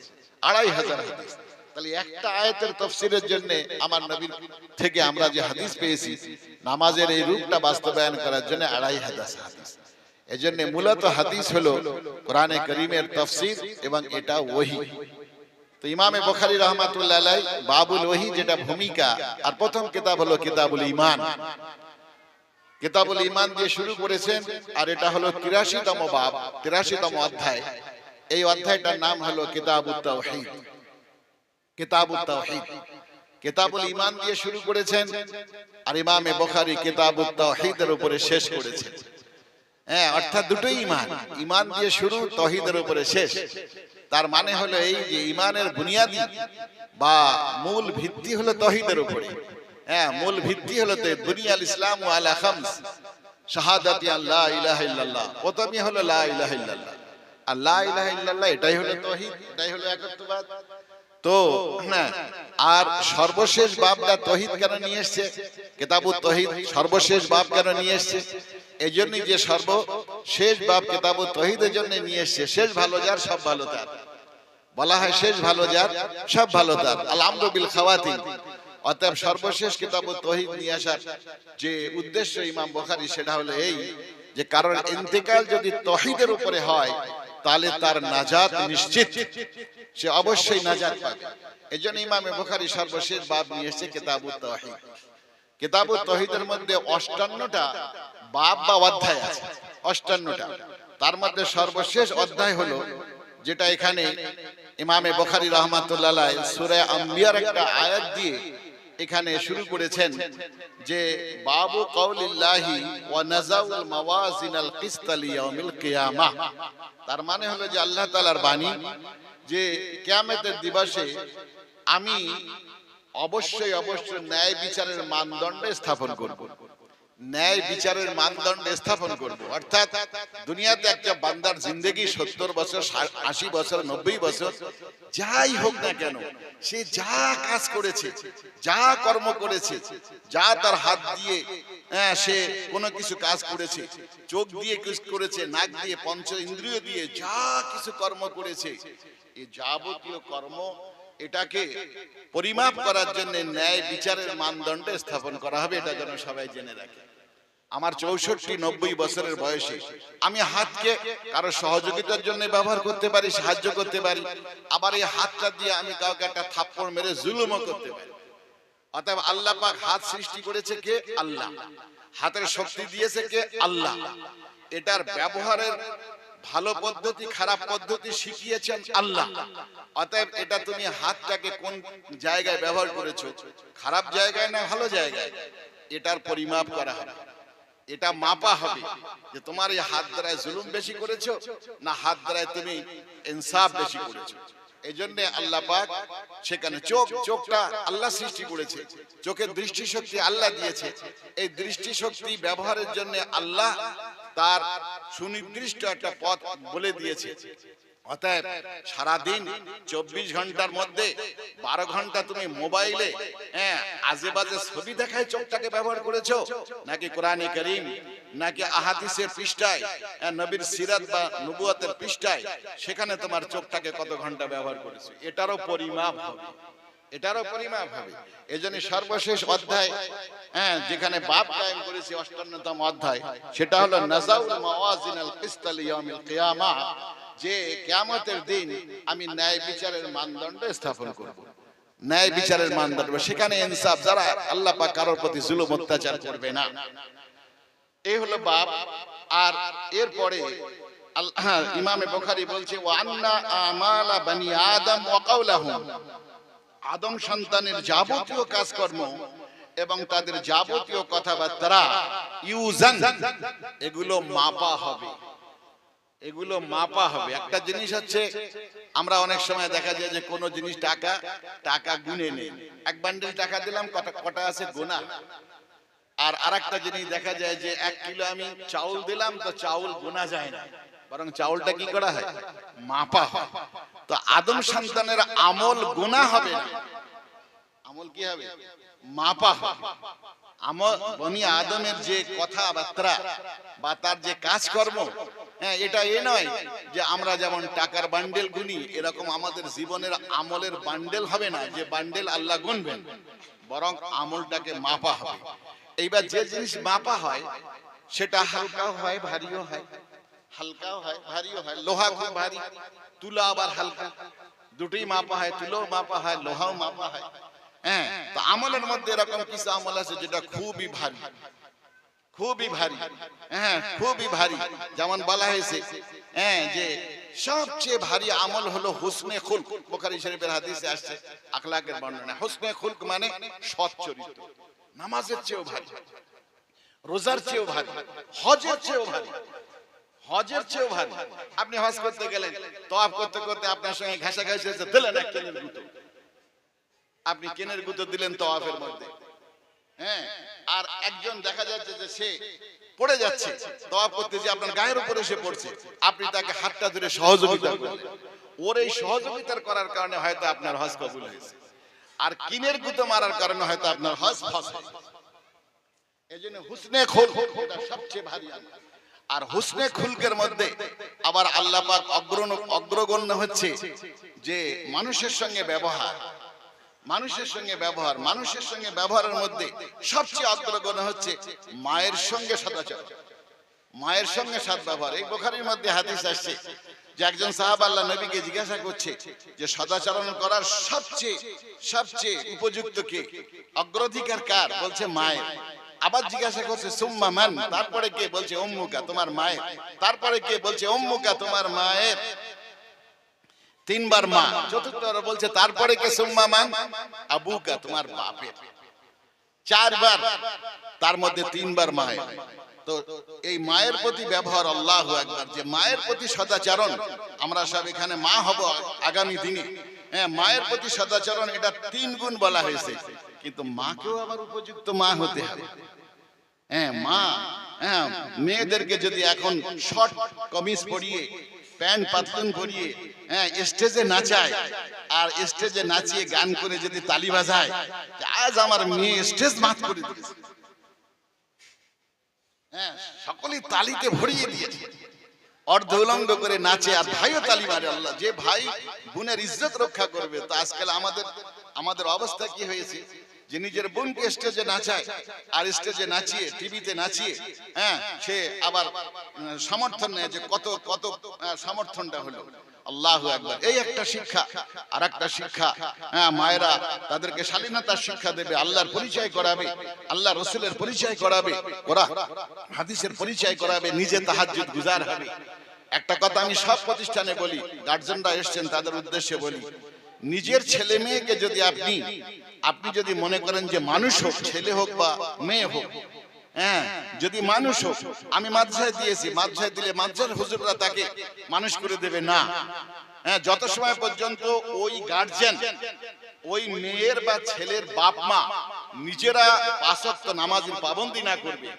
2500 হাদিস। তাহলে একটা আয়াতের তাফসীরের জন্য আমার নবীর থেকে আমরা যে হাদিস পেয়েছি, নামাজের এই রূপটা বাস্তবায়ন করার জন্য 2500 হাদিস। এজন্য মূলত হাদিস হলো কোরআনে কারীমের তাফসীর, এবং এটা ওহী। তো ইমামে বুখারী রাহমাতুল্লাহ আলাইহি বাবুল ওহী, যেটা ভূমিকা, আর প্রথম কিতাব হলো কিতাবুল ঈমান। কিতাবুল ঈমান দিয়ে শুরু করেছেন, আর এটা হলো 83তম বাব, 83তম অধ্যায়। এই অধ্যায়টার নাম হলো কিতাবুত তাওহীদ। কিতাবুত তাওহীদ, কিতাবুল ঈমান দিয়ে শুরু করেছেন, আর ইমামে বুখারী কিতাবুত তাওহীদের উপরে শেষ করেছেন। হ্যাঁ, অর্থাৎ দুটোই ঈমান, ঈমান দিয়ে শুরু, তাওহীদের উপরে শেষ। তার মানে হলো এই যে ঈমানের বুনিয়াদি বা মূল ভিত্তি হলো তাওহীদের উপরে। হ্যাঁ, মূল ভিত্তি হলো বুনিয়াল ইসলাম আলা খামস, শাহাদাতি আল্লা ইলাহা ইল্লাল্লাহ, প্রথমই হলো লা ইলাহা ইল্লাল্লাহ। আর লা ইলাহা ইল্লাল্লাহ এটাই হলো তাওহীদ, এটাই হলো একত্ববাদ। তো হ্যাঁ, আর সর্বশেষ বাবটা তাওহীদ কেন নিয়ে এসেছে? কিতাবুত তাওহীদ সর্বশেষ বাব কেন নিয়ে এসেছে? এই জন্যই যে সর্বশেষ বাব কিতাবুত তাওহীদের জন্য নিয়ে এসেছে। শেষ ভালো যার সব ভালো তার, বলা হয় শেষ ভালো যার সব ভালো তার, আল আমরু বিল খাওয়াতিম। অতএব সর্বশেষ কিতাবুত তাওহীদ নিয়ে আসার যে উদ্দেশ্য ইমাম বুখারী, সেটা হলো এই যে কারণ ইন্তেকাল যদি তাওহীদের উপরে হয় তাহলে তার নাজাত নিশ্চিত, সে অবশ্যই নাজাত পাবে। এজন্য ইমামে বুখারী সর্বশেষ বাব নিয়ে এসেছে কিতাবুত তাওহীদ। কিতাবুত তাওহীদের মধ্যে 58টা বাব বা অধ্যায় আছে, 58টা। তার মধ্যে সর্বশেষ অধ্যায় হলো যেটা এখানে ইমামে বুখারী রাহমাতুল্লাহ আলাইহি সূরা আম্বিয়ার একটা আয়াত দিয়ে এখানে শুরু করেছেন যে বাবু কাউলিল্লাহি ওয়া নাযাউল মাওয়াজিনাল কিসত লিয়াউমিল কিয়ামাহ। তার মানে হলো যে আল্লাহ তাআলার বাণী যে কিয়ামতের দিবসে আমি অবশ্যই ন্যায় বিচারের মানদণ্ড স্থাপন করব। ন্যায় বিচারের মানদণ্ড স্থাপন করব, অর্থাৎ দুনিয়াতে একটা বান্দার জিন্দেগি 70 বছর, 80 বছর, 90 বছর, যাই হোক না কেন, সে যা কাজ করেছে, যা কর্ম করেছে, যা তার হাত দিয়ে সে কোনো কিছু কাজ করেছে, চোখ দিয়ে কিছু করেছে, নাক দিয়ে, পঞ্চ ইন্দ্রিয় দিয়ে যা কিছু কর্ম করেছে, এই যাবতীয় কর্ম এটাকে পরিমাপ করার জন্য ন্যায় বিচারের মানদণ্ড স্থাপন করা হবে। এটা যেন সবাই জেনে রাখে। আমার 64-90 বছরের বয়সে আমি হাতকে কারো সহযোগিতার জন্য ব্যবহার করতে পারি, সাহায্য করতে পারি, আবার এই হাতটা দিয়ে আমি কাউকে একটা থাপ্পড় মেরে জুলুমও করতে পারি। অতএব আল্লাহ পাক হাত সৃষ্টি করেছে কে? আল্লাহ। হাতের শক্তি দিয়েছে কে? আল্লাহ। এটার ব্যবহারের ভালো পদ্ধতি, খারাপ পদ্ধতি শিখিয়েছেন আল্লাহ। অতএব এটা তুমি হাতটাকে কোন জায়গায় ব্যবহার করেছো, খারাপ জায়গায় না ভালো জায়গায়, এটার পরিমাপ করা হবে, এটা মাপা হবে যে তোমার এই হাত দ্বারায় জুলুম বেশি করেছো না হাত দ্বারায় তুমি ইনসাফ বেশি করেছো। এই জন্য আল্লাহ পাক সেখানে চোখটা আল্লাহ সৃষ্টি করেছে, চোখের দৃষ্টিশক্তি আল্লাহ দিয়েছে। এই দৃষ্টিশক্তি ব্যবহারের জন্য আল্লাহ তার সুনির্দিষ্ট একটা পথ বলে দিয়েছে। অতএব সারাদিন 24 ঘন্টার মধ্যে 12 ঘন্টা তুমি মোবাইলে আজে বাজে ছবি দেখায় চোখটাকে ব্যবহার করেছো, নাকি কোরআনে কারীম, নাকি আহাদিসের পৃষ্ঠায়, নবীর সিরাত বা নবুয়তের পৃষ্ঠায়, সেখানে তোমার চোখটাকে কত ঘন্টা ব্যবহার করেছো, এটারও পরিমাপ হবে, এটারও পরিমাপ হবে। এজন্য সর্বশেষ অধ্যায় যেখানে বাব কায়েম করেছে 58তম অধ্যায়, সেটা হলো নাযাউল মাওয়াজিনাল কিসত লিয়াউমিল কিয়ামাহ, যে কিয়ামতের দিন আমি ন্যায় বিচারের মানদণ্ড স্থাপন করব। ন্যায় বিচারের মানদণ্ড, সেখানে ইনসাফ, যারা আল্লাহ পাক কারোর প্রতি জুলুম অত্যাচার করবে না। এই হলো বাব। আর এরপরে ইমামে বুখারী বলছে ওয়া আন্না আমালা বানি আদম ওয়া কাওলাহুম, আদম সন্তানের যাবতীয় কাজকর্ম এবং তাদের যাবতীয় কথাবার্তা ইউজান, এগুলো মাপা হবে, এগুলো মাপা হবে। একটা জিনিস হচ্ছে, আমরা অনেক সময় দেখা যায় যে কোনো জিনিস টাকা গুনে নেই, এক বান্ডিল টাকা দিলাম, কটা আছে গোনা। আর আরেকটা জিনিস দেখা যায় যে 1 কিলো আমি চাউল দিলাম, তো চাউল গোনা যায় না, বরং চাউলটা কি করা হয়? মাপা হয়। তো আদম সন্তানের আমল গোনা হবে না, আমল কি হবে? মাপা হবে। আমল বনি আদমের যে কথাবার্তা বা তার যে কাজকর্ম, এটা নয় যে আমরা যেমন টাকার বান্ডেল গুনি, এরকম আমাদের জীবনের আমলের বান্ডেল হবে না, যে বান্ডেল আল্লাহ গুনবেন, বরং আমলটাকে মাপা হবে। এইবার যে জিনিস মাপা হয় সেটা হালকাও হয়, ভারীও হয়, হালকাও হয়, ভারীও হয়। লোহা খুব ভারী, তুলা আবার হালকা, দুটোই মাপা হয়, তুলাও মাপা হয়, লোহাও মাপা হয়। তো আমলের মধ্যে এরকম কিছু আমল আছে যেটা খুবই ভারী, খুবই ভারী, খুবই ভারী। যেমন বলা হয়েছে যে সবচেয়ে ভারী আমল হলো হুসনে খুলক। বুখারী শরীফের হাদিসে আসছে আখলাকের বর্ণনা, হুসনে খুলক মানে সৎ চরিত্র। নামাজের চেয়েও ভারী, রোজার চেয়েও ভারী, হজের চেয়েও ভারী, হজের চেয়েও ভারী। আপনি হজ করতে গেলেন, তওয়াফ করতে করতে আপনার সঙ্গে ঘাসাঘাসি হয়েছে, দিলেন এক কেনের গুঁতো, আপনি কেনের গুঁতো দিলেন তওয়াফের মধ্যে, হ্যাঁ, আর একজন দেখা যাচ্ছে যে সে পড়ে যাচ্ছে, তওয়াফ করতে যে আপনার গায়ের উপরে এসে পড়ছে, আপনি তাকে হাতটা ধরে সহযোগিতা করলেন, ওর এই সহযোগিতার করার কারণে হয়তো আপনার হজ কবুল হয়েছে, আর কিনের গুঁতো মারার কারণে হয়তো আপনার হজ ফসল। এজন্য হুসনে খুলক এটা সবচেয়ে ভারী আমল। আর হুসনে খুলকের মধ্যে আবার আল্লাহ পাক অগ্রগণ্য হচ্ছে যে মানুষের সঙ্গে ব্যবহার, মানুষের সঙ্গে ব্যবহার, মানুষের সঙ্গে ব্যবহারের মধ্যে সবচেয়ে অগ্রগণ্য হচ্ছে মায়ের সঙ্গে সদাচরণ, মায়ের সঙ্গে সদ্ব্যবহার। এই বুখারীর মধ্যে হাদিস আসছে যে একজন সাহাবা আল্লাহ নবীকে জিজ্ঞাসা করছে যে সদাচরণ করার সবচেয়ে সবচেয়ে উপযুক্ত কে, অগ্রাধিকার কার? বলছে মায়ের। আবার জিজ্ঞাসা করছে সুম্মা মান, তারপরে কে? বলছে উম্মুকা, তোমার মায়ের। তারপরে কে? বলছে উম্মুকা, তোমার মায়ের। তিনবার মা। চতুর্থবার বলছে তারপরে কে? সুম্মা মান, আবুকা, তোমার বাপের। চারবার, তার মধ্যে তিনবার মায়ের। তো এই মায়ের প্রতি ব্যবহার, আল্লাহু আকবার, যে মায়ের প্রতি সদাচরণ, আমরা সব এখানে মা হব আগামী দিনে, হ্যাঁ, মায়ের প্রতি সদাচরণ এটা 3 গুণ বলা হয়েছে, কিন্তু মাকেও আবার উপযুক্ত মা হতে হবে। হ্যাঁ, মা, হ্যাঁ, মেয়েদেরকে যদি এখন শর্ট কমিজ পরিয়ে, প্যান্ট পাতলুন পরিয়ে, হ্যাঁ, স্টেজে নাচায়, আর স্টেজে নাচিয়ে গান করে যদি তালি বাজায়, আজ আমার মেয়ে স্টেজ মাত করে দিয়েছে, হ্যাঁ, সকলেই তালিতে ভরিয়ে দিয়েছে, অর্ধ উলঙ্গ করে নাচে, আর ভাইও তালি মারে। আল্লাহ, যে ভাই বোনের ইজ্জত রক্ষা করবে। তো আজকাল আমাদের অবস্থা কি হয়েছে যে নিজের বোনকে স্টেজে নাচায়, আর স্টেজে নাচিয়ে, টিভিতে নাচিয়ে, হ্যাঁ, সে আবার সমর্থন নেয় যে কত কত সমর্থনটা হলো। আল্লাহু আকবার। এই একটা শিক্ষা। আর একটা শিক্ষা, হ্যাঁ, মায়েরা তাদেরকে শালীনতার শিক্ষা দেবে, আল্লাহর পরিচয় করাবে, আল্লাহ রসুলের পরিচয় করাবে, হাদিসের পরিচয় করাবে, নিজে তাহাজ্জুদ গুজার হবে। একটা কথা আমি সব প্রতিষ্ঠানে বলি, গার্জেনরা এসছেন তাদের উদ্দেশ্যে বলি, নিজের ছেলে মেয়েকে যদি আপনি যদি মনে করেন যে মানুষ হোক, ছেলে হোক বা মেয়ে হোক, হ্যাঁ, যদি মানুষ হোক, আমি মাদ্রাসায় দিয়েছি, মাদ্রাসায় দিলে মাদ্রাসার হুজুররা তাকে মানুষ করে দেবে না। হ্যাঁ, যত সময় পর্যন্ত ওই গার্জিয়ান, ওই মেয়ের বা ছেলের বাপ মা নিজেরা 5 ওয়াক্ত নামাজের পাবন্দি না করবে,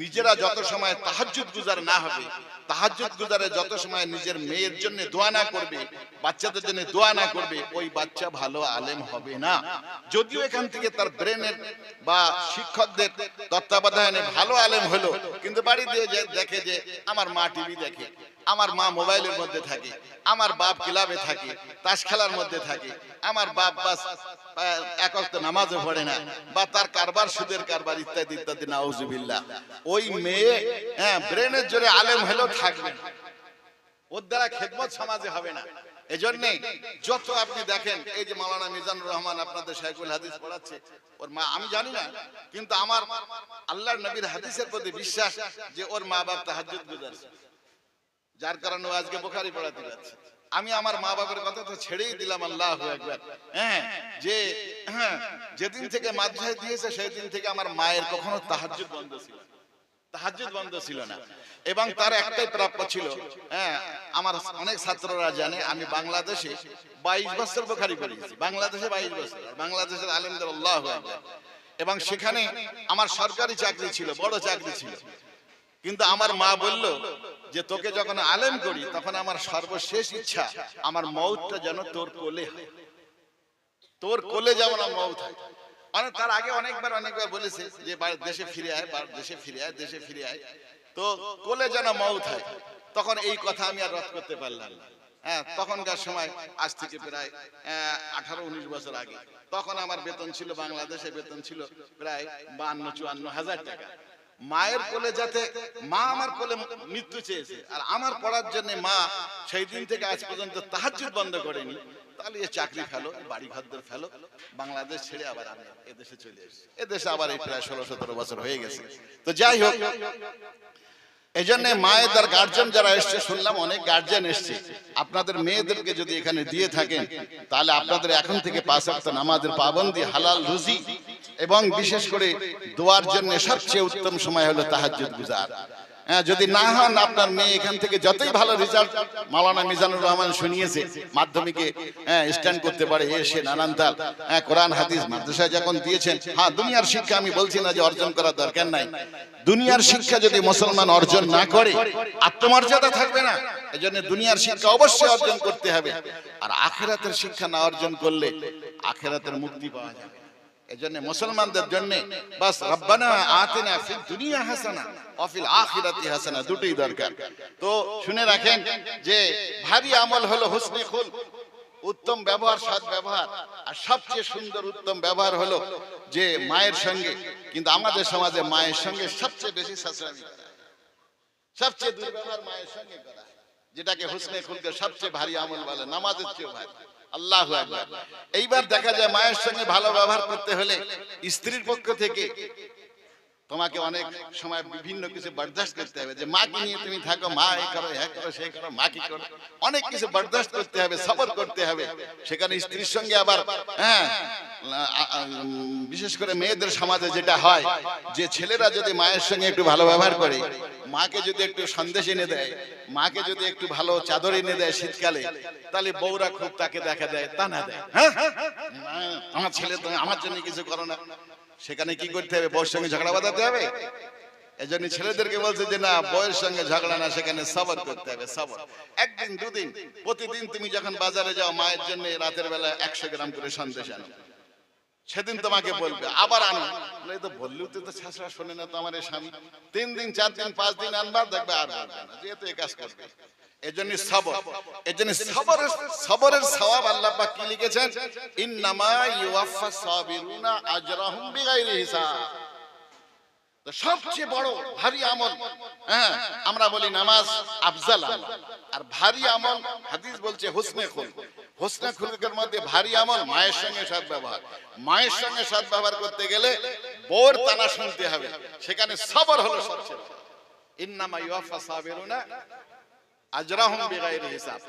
নিজেরা যত সময় তাহাজ্জুদ গুজার না হবে, তাহাজ্জুদ গুজারে যত সময় নিজের মেয়ের জন্য দোয়া না করবে, বাচ্চাদের জন্য দোয়া না করবে, ওই বাচ্চা ভালো আলেম হবে না। যদিও এখান থেকে তার ব্রেনের বা শিক্ষকদের তত্ত্বাবধানে ভালো আলেম হলো, কিন্তু বাড়ি দিয়ে দেখে যে আমার মা টিভি দেখে, আমার মা মোবাইলের মধ্যে থাকে, আমার বাপ ক্লাবে থাকে, তাস খেলার মধ্যে থাকে, আমার বাপ বাস এক ওয়াক্ত নামাজও পড়ে না, বা তার কারবার সুদের কারবার ইত্যাদি ইত্যাদি, নাউজুবিল্লাহ। ওই মেয়ে, হ্যাঁ, ব্রেনের জোরে আলেম হলেও থাকবে না, ওর দ্বারা খেদমত সমাজে হবে না। এজন্য যত আপনি দেখেন, এই যে মাওলানা মিজানুর রহমান আপনাদের শাইখুল হাদিস পড়াচ্ছে, ওর মা, আমি জানি না, কিন্তু আমার আল্লাহর নবীর হাদিসের প্রতি বিশ্বাস যে ওর মা বাপ তাহাজ্জুদ গুজারছে, যার কারণে ও আজকে বুখারী পড়াতে যাচ্ছে। আমি আমার মা বাবার কথা তো ছেড়েই দিলাম, আল্লাহু আকবার। হ্যাঁ, যে হ্যাঁ, যেদিন থেকে মাদ্রাসায় দিয়েছে সেই দিন থেকে আমার মায়ের কখনো তাহাজ্জুদ বন্ধ ছিল, তাহাজ্জুদ বন্ধ ছিল না। এবং তার একটাই প্রাপ্য ছিল, হ্যাঁ, আমার অনেক ছাত্ররা জানে আমি বাংলাদেশে 22 বছর বুখারী পড়িয়েছি, বাংলাদেশে 22 বছর, বাংলাদেশের আলেমদের, আল্লাহু আকবার। এবং সেখানে আমার সরকারি চাকরি ছিল, বড় চাকরি ছিল, কিন্তু আমার মা বলল যে তোকে যখন আলেম করি তখন আমার সর্বশেষ ইচ্ছা আমার মউতটা যেন তোর কোলে হয়, তোর কোলে যেমন মউত হয়। তার আগে অনেকবার বলেছে যে দেশে ফিরে আয়, দেশে ফিরে আয়, দেশে ফিরে আয়, তো কোলে যেন মউত হয়। তখন এই কথা আমি আর রদ করতে পারলাম না। হ্যাঁ, তখনকার সময়, আজ থেকে প্রায় 18-19 বছর আগে, তখন আমার বেতন ছিল, বাংলাদেশে বেতন ছিল প্রায় 52-54 হাজার টাকা। মায়ের কোলে যাতে, মা আমার কোলে মৃত্যু চেয়েছে, আর আমার পড়ার জন্য মা সেই দিন থেকে আজ পর্যন্ত তাহাজ্জুদ বন্ধ করেনি, তাহলে এ চাকরি ফেলো, বাড়ি ঘরদর ফেলো, বাংলাদেশ ছেড়ে আবার আমি এদেশে চলে এসেছি। এদেশে আবার এই প্রায় 16-17 বছর হয়ে গেছে। তো যাই হোক, এই জন্য মায়েদের গার্জেন যারা এসছে, শুনলাম অনেক গার্জেন এসছে, আপনাদের মেয়েদেরকে যদি এখানে দিয়ে থাকেন তাহলে আপনাদের এখন থেকে 5 ওয়াক্ত নামাজের পাবন্দি, হালাল রুজি এবং বিশেষ করে দোয়ার জন্য সবচেয়ে উত্তম সময় হলো তাহাজ্জুদ গুজার। যদি না হন, আপনার মেয়ে এখান থেকে যতই ভালো রেজাল্ট মাওলানা মিজানুর রহমান শুনিয়েছে মাধ্যমিকে স্ট্যান্ড করতে পারে, এসে নানান তাল কোরআন হাদিস মাদ্রাসায় যখন দিয়েছেন, হ্যাঁ দুনিয়ার শিক্ষা আমি বলছি না যে অর্জন করার দরকার নাই, দুনিয়ার শিক্ষা যদি মুসলমান অর্জন না করে আত্মমর্যাদা থাকবে না। এজন্য দুনিয়ার শিক্ষা অবশ্যই অর্জন করতে হবে, আর আখিরাতের শিক্ষা না অর্জন করলে আখিরাতের মুক্তি পাওয়া যাবে। এজন্য মুসলমানদের জন্য বাস রব্বানা আতিনা ফিদ দুনিয়া হাসানা ওয়া ফিল আখিরাতি হাসানা, দুটোই দরকার। তো শুনে রাখেন যে ভারী আমল হলো হুসনে খুলক, উত্তম ব্যবহার, সৎ ব্যবহার। আর সবচেয়ে সুন্দর উত্তম ব্যবহার হলো যে মায়ের সঙ্গে, কিন্তু আমাদের সমাজে মায়ের সঙ্গে সবচেয়ে বেশি শাসরামি করা, সবচেয়ে দুর্ব্যবহার মায়ের সঙ্গে করা, যেটাকে হুসনে খুলকের সবচেয়ে ভারী আমল বলে, নামাজের চেয়ে ভারী। আল্লাহু আকবার। এইবার দেখা যায় মায়ের সঙ্গে ভালো ব্যবহার করতে হলে স্ত্রীর পক্ষ থেকে তোমাকে অনেক সময় বিভিন্ন কিছু বরদাস্ত করতে হবে, যে মাকে নিয়ে তুমি থাকো, মা এই করো, হ্যাঁ করো, সে করো, মা কি করো, অনেক কিছু বরদাস্ত করতে হবে, সবর করতে হবে। সেখানে স্ত্রীর সঙ্গে আবার বিশেষ করে মেয়েদের সমাজে যেটা হয়, যে ছেলেরা যদি মায়ের সঙ্গে একটু ভালো ব্যবহার করে, মাকে যদি একটু সন্দেশ এনে দেয়, মাকে যদি একটু ভালো চাদর এনে দেয় শীতকালে, তাহলে বউরা খুব তাকে দেখা দেয়, তা না দেয়, হ্যাঁ আমার ছেলে তো আমার জন্য কিছু করো না। সেখানে কি করতে হবে? বউর সঙ্গে ঝগড়া বাঁধাতে হবে। এজন্য ছেলেদেরকে বলছে যে না, বউয়ের সঙ্গে ঝগড়া না, সেখানে সবর করতে হবে, সবর। একদিন দুদিন, প্রতিদিন তুমি যখন বাজারে যাও মায়ের জন্য রাতের বেলা 100 গ্রাম করে সন্দেশ আনো, সেদিন তোমাকে বলবে আবার আনো, তো বললেও তো শাশুড়া শোনে না তো আমার এই স্বামী। 3 দিন 4 দিন 5 দিন আনবা, দেখবে আর বলবে না, যেহেতু এই কাজ করবে। এজন্য সবর, এজন্য সবরের সওয়াব আল্লাহ পাক কি লিখেছেন? ইন্নামা ইউওয়াফাস সাবিরুনা আজরাহুম বিগাইরি হিসাব। তো সবচেয়ে বড় ভারী আমল, আমরা বলি নামাজ আফজাল আমল, আর ভারী আমল হাদিস বলছে হুসনে খুলক। হুসনে খুলকের মধ্যে ভারী আমল মায়ের সঙ্গে সৎ ব্যবহার। মায়ের সঙ্গে সৎ ব্যবহার করতে গেলে বউর তানা শুনতে হবে, সেখানে সবর হলো সবচেয়ে বড়। ইন্নামা ইউওয়াফাস সাবিরুনা আজরাহুম বিগাইরি হিসাব।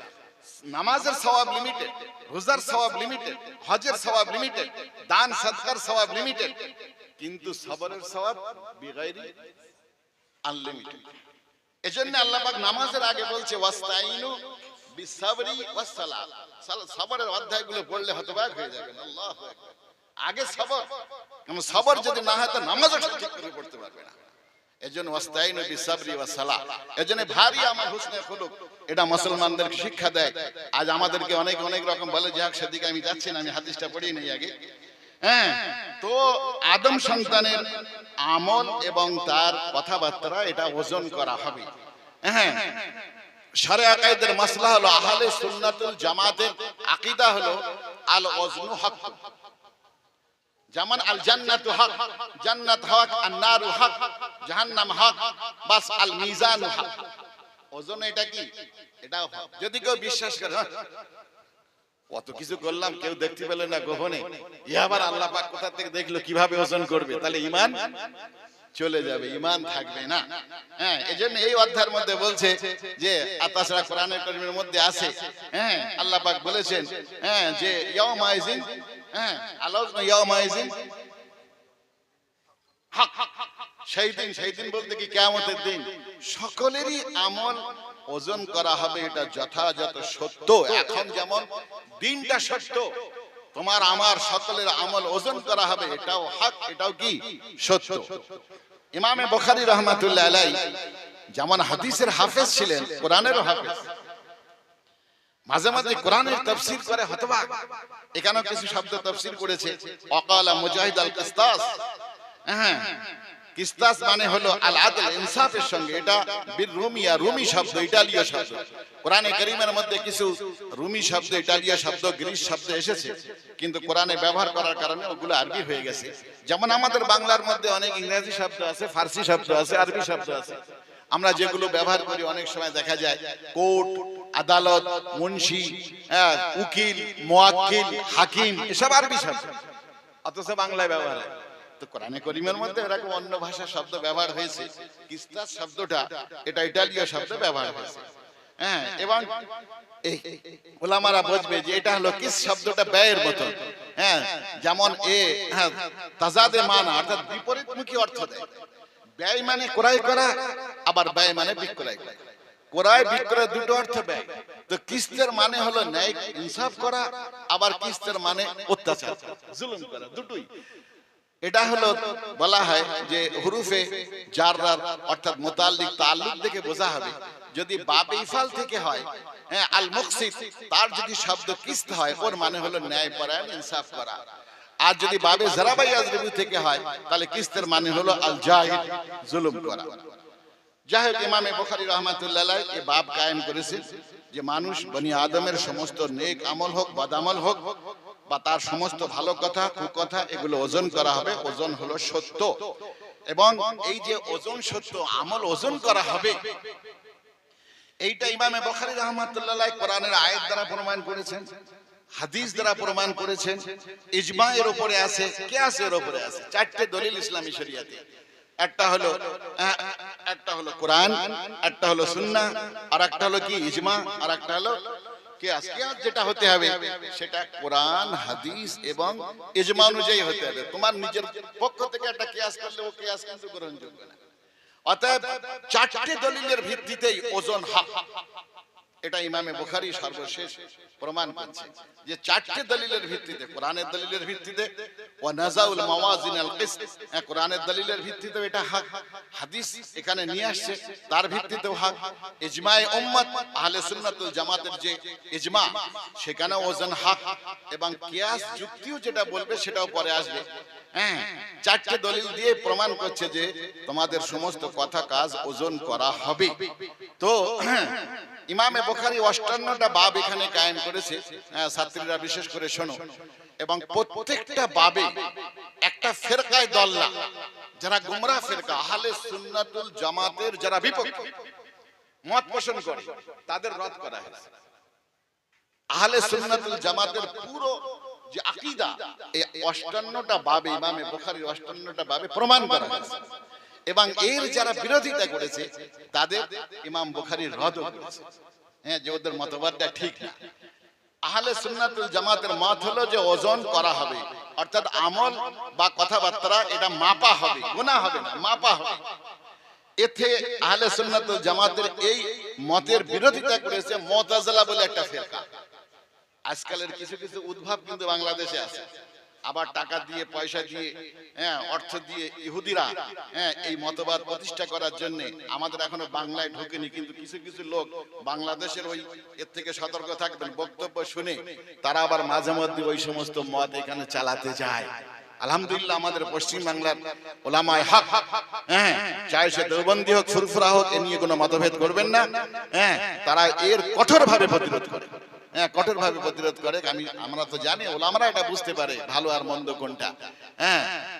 নামাজের সওয়াব লিমিটেড, রোজার সওয়াব লিমিটেড, হজের সওয়াব লিমিটেড, দান সদকার সওয়াব লিমিটেড, কিন্তু সবরের সওয়াব বিগাইরি আনলিমিটেড। এজন্য আল্লাহ পাক নামাজের আগে বলছে ওয়াস্তাইনু বিসসাবরি ওয়াসসালাত। সবরের অধ্যায়গুলো পড়লে হতবাক হয়ে যাবেন। আল্লাহু আকবার। আগে সবর, কারণ সবর যদি না হয় তো নামাজও ঠিক করে পড়তে পারবে না। এজন্য ওয়াস্তাইনু বিসসাবরি ওয়াসসালাত। এজন্য ভারী আমল হুসনে খুলক, এটা মুসলমানদেরকে শিক্ষা দেয়। আজ আমাদেরকে অনেক অনেক রকম বলে, যাক সেদিকে আমি যাচ্ছি না, আমি হাদিসটা পড়ি নাই আগে। তো আদম সন্তানের আমল এবং তার কথাবার্তা এটা ওজন করা হবে। শরঈ আকায়েদের মাসলা হলো, আহলে সুন্নাতুল জামাতের আকীদা হলো আল ওয়াজনু হক, যেমন আল জান্নাতু হক, জান্নাত হক, আন নারু হক, জাহান্নাম হক, বাস আল মিজানু হক। ওজন এটা কি? এটাও হক। যদি কেউ বিশ্বাস করে কত কিছু করলাম কেউ দেখতে পেল না গোপনে, আবার আল্লাহ পাক কোথা থেকে দেখলো, কিভাবে ওজন করবে, তাহলে ঈমান চলে যাবে, ঈমান থাকবে না। এজন্য এই অধ্যায়ের মধ্যে বলছে যে, তাছাড়া কোরআনের কারিমের মধ্যে আছে, আল্লাহ পাক বলেছেন যে ইয়াউমাইজিন, আল্লাহ ইয়াউমাইজিন হক, সেই দিন বলতে কি কিয়ামতের দিন সকলেরই আমল ওজন করা হবে, এটা যথাযথ সত্য। এখন যেমন দিনটা সত্য, তোমার আমার সকলের আমল ওজন করা হবে, এটাও হক, এটাও কি সত্য। ইমামে বুখারী রাহমাতুল্লাহ আলাইহি যেমন হাদিসের হাফেজ ছিলেন, কোরআনেরও হাফেজ। মাঝে মাঝে কোরআনের তাফসীর করে হতবাক। এখানেও কিছু শব্দ তাফসীর করেছে। ওয়াকালা মুজাহিদ আল কিসতাস, কিসতাস মানে হলো আল আদল, ইনসাফের সঙ্গে। এটা বির রুমিয়া, রুমি শব্দ, ইতালীয় শব্দ। কোরআনে কারীমের মধ্যে কিছু রুমি শব্দ, ইতালীয় শব্দ, গ্রিস শব্দ এসেছে, কিন্তু কোরআনে ব্যবহার করার কারণে ওগুলো আরবি হয়ে গেছে। যেমন আমাদের বাংলার মধ্যে অনেক ইংরেজি শব্দ আছে, ফার্সি শব্দ আছে, আরবি শব্দ আছে। আমরা যেগুলো ব্যবহার করি অনেক সময় দেখা যায় কোর্ট, আদালত, মুন্সি, উকিল, মুয়াক্কিল, হাকিম, এসব আরবি শব্দ, অথচ বাংলায় ব্যবহার হয়। তো কোরআনে কারীমের মধ্যে এরকম অন্য ভাষার শব্দ ব্যবহার হয়েছে, কিস্তাস শব্দটা এটা ইতালীয় শব্দ ব্যবহার হয়েছে। হ্যাঁ, এবং এই ওলামারা বুঝবে যে এটা হলো কিস শব্দটা ব্যয়ের মতো। হ্যাঁ, যেমন হ্যাঁ তাজাদে মানা অর্থাৎ বিপরীতমুখী অর্থ দেয়। ব্যয় মানে ক্রয় করা, আবার ব্যয় মানে বিক্রয় করা। ক্রয় বিক্রয় দুটো অর্থ ব্যয়। তো কিস্তের মানে হলো ন্যায় ইনসাফ করা, আবার কিস্তের মানে অত্যাচার জুলুম করা, দুটোই। এটা হলো বলা হয় যে হুরুফে জাররার অর্থাৎ মুতাল্লিক তাল্লুক দেখে বোঝা হবে। যদি বাবে ইফাল থেকে হয়, হ্যাঁ আল মুকসিত, তার যদি শব্দ কিস্ত হয় ওর মানে হলো ন্যায় পরায়ণ ইনসাফ করা। আর যদি বাবে জারাবাই আজরিবু থেকে হয় তাহলে কিস্তের মানে হলো আল জাহিদ, জুলুম করা। যাই হোক, ইমামে বুখারী রাহমাতুল্লাহ আলাইহি এই বাব কায়েম করেছেন যে মানুষ বনি আদমের সমস্ত নেক আমল হোক বদ আমল হোক বা তার সমস্ত ভালো কথা কুকথা এগুলো ওজন করা হবে। ওজন হলো সত্য, এবং এই যে ওজন সত্য আমল ওজন করা হবে, এইটা ইমামে বুখারী রাহমাতুল্লাহ আলাইহি কোরআনের আয়াত দ্বারা প্রমাণ করেছেন, হাদিস দ্বারা প্রমাণ করেছেন, ইজমা এর উপরে আছে, কিয়াসের উপরে আছে। চারটি দলিল ইসলামী শরীয়তে, একটা হলো কোরআন, একটা হলো সুন্নাহ, আর একটা হলো কি ইজমা, আর একটা হলো কিয়াস। কিয়াস যেটা হতে হবে সেটা কোরআন হাদিস এবং ইজমা অনুযায়ী হতে হবে। তোমার নিজের পক্ষ থেকে একটা কিয়াস করলে ও কিয়াস কিন্তু গ্রহণযোগ্য না। অতএব চারটি দলিলের ভিত্তিতেই ওজন হক, এটা ইমামে বুখারী সর্বশেষ প্রমাণ করছে যে চারটি দলিলের ভিত্তিতে, কোরআনের দলিলের ভিত্তিতে ওয়া নাযাউল মাওয়াজিনাল কিসত, কোরআনের দলিলের ভিত্তিতে এটা হক, হাদিস এখানে নিয়ে আসছে তার ভিত্তিতেও হক, ইজমায়ে উম্মত আহলে সুন্নাত ওয়াল জামাতের যে ইজমা সেখানে ওজন হক, এবং কিয়াস যুক্তিও যেটা বলবে সেটাও পরে আসবে। হ্যাঁ, চারটি দলিল দিয়ে প্রমাণ করছে যে তোমাদের সমস্ত কথা কাজ ওজন করা হবে। তো ইমামে বুখারী 58টা বাব এখানে কায়েম করেছে, ছাত্রীরা বিশেষ করে শোনো। এবং প্রত্যেকটা বাবে একটা ফেরকায় দল্লা, যারা গুমরাহ ফেরকা আহলে সুন্নাতুল জামাতের যারা বিপক্ষে মত পোষণ করে তাদের রদ করা হয়েছে। আহলে সুন্নাতুল জামাতের পুরো যে আকীদা এই 58টা বাবে ইমামে বুখারীর 58টা বাবে প্রমাণ করা হয়েছে, এবং এর যারা বিরোধিতা করেছে তাদের ইমাম বুখারী রদ করেছে। হ্যাঁ, যে ওদের মতবাদটা ঠিক না। আহলে সুন্নাতুল জামাতের মত হলো যে ওজন করা হবে, অর্থাৎ আমল বা কথাবার্তা এটা মাপা হবে, গুনাহ হবে না, মাপা হবে। এতে আহলে সুন্নাতুল জামাতের এই মতের বিরোধিতা করেছে মুতাজিলা বলে একটা ফিরকা। আজকালের কিছু কিছু উদ্ভব কিন্তু বাংলাদেশে আছে, আবার টাকা দিয়ে পয়সা দিয়ে অর্থ দিয়ে ইহুদিরা এই মতবাদ প্রতিষ্ঠা করার জন্য আমাদের এখনো বাংলায় ঢোকেনি, কিন্তু কিছু কিছু লোক বাংলাদেশের ওই এর থেকে সতর্ক থাকবেন, বক্তব্য শুনে তারা আবার মাঝে মধ্যে ওই সমস্ত মত এখানে চালাতে যায়। আলহামদুলিল্লাহ, আমাদের পশ্চিম বাংলার ওলামায়ে হক, চাই সে দেওবন্দি হোক ফুরফুরা হোক, এ নিয়ে কোনো মতভেদ করবেন না। তারা এর কঠোরভাবে প্রতিরোধ করে, কঠোরভাবে প্রতিরোধ করে। আমরা তো জানি ওলামারা এটা বুঝতে পারে ভালো আর মন্দ কোনটা।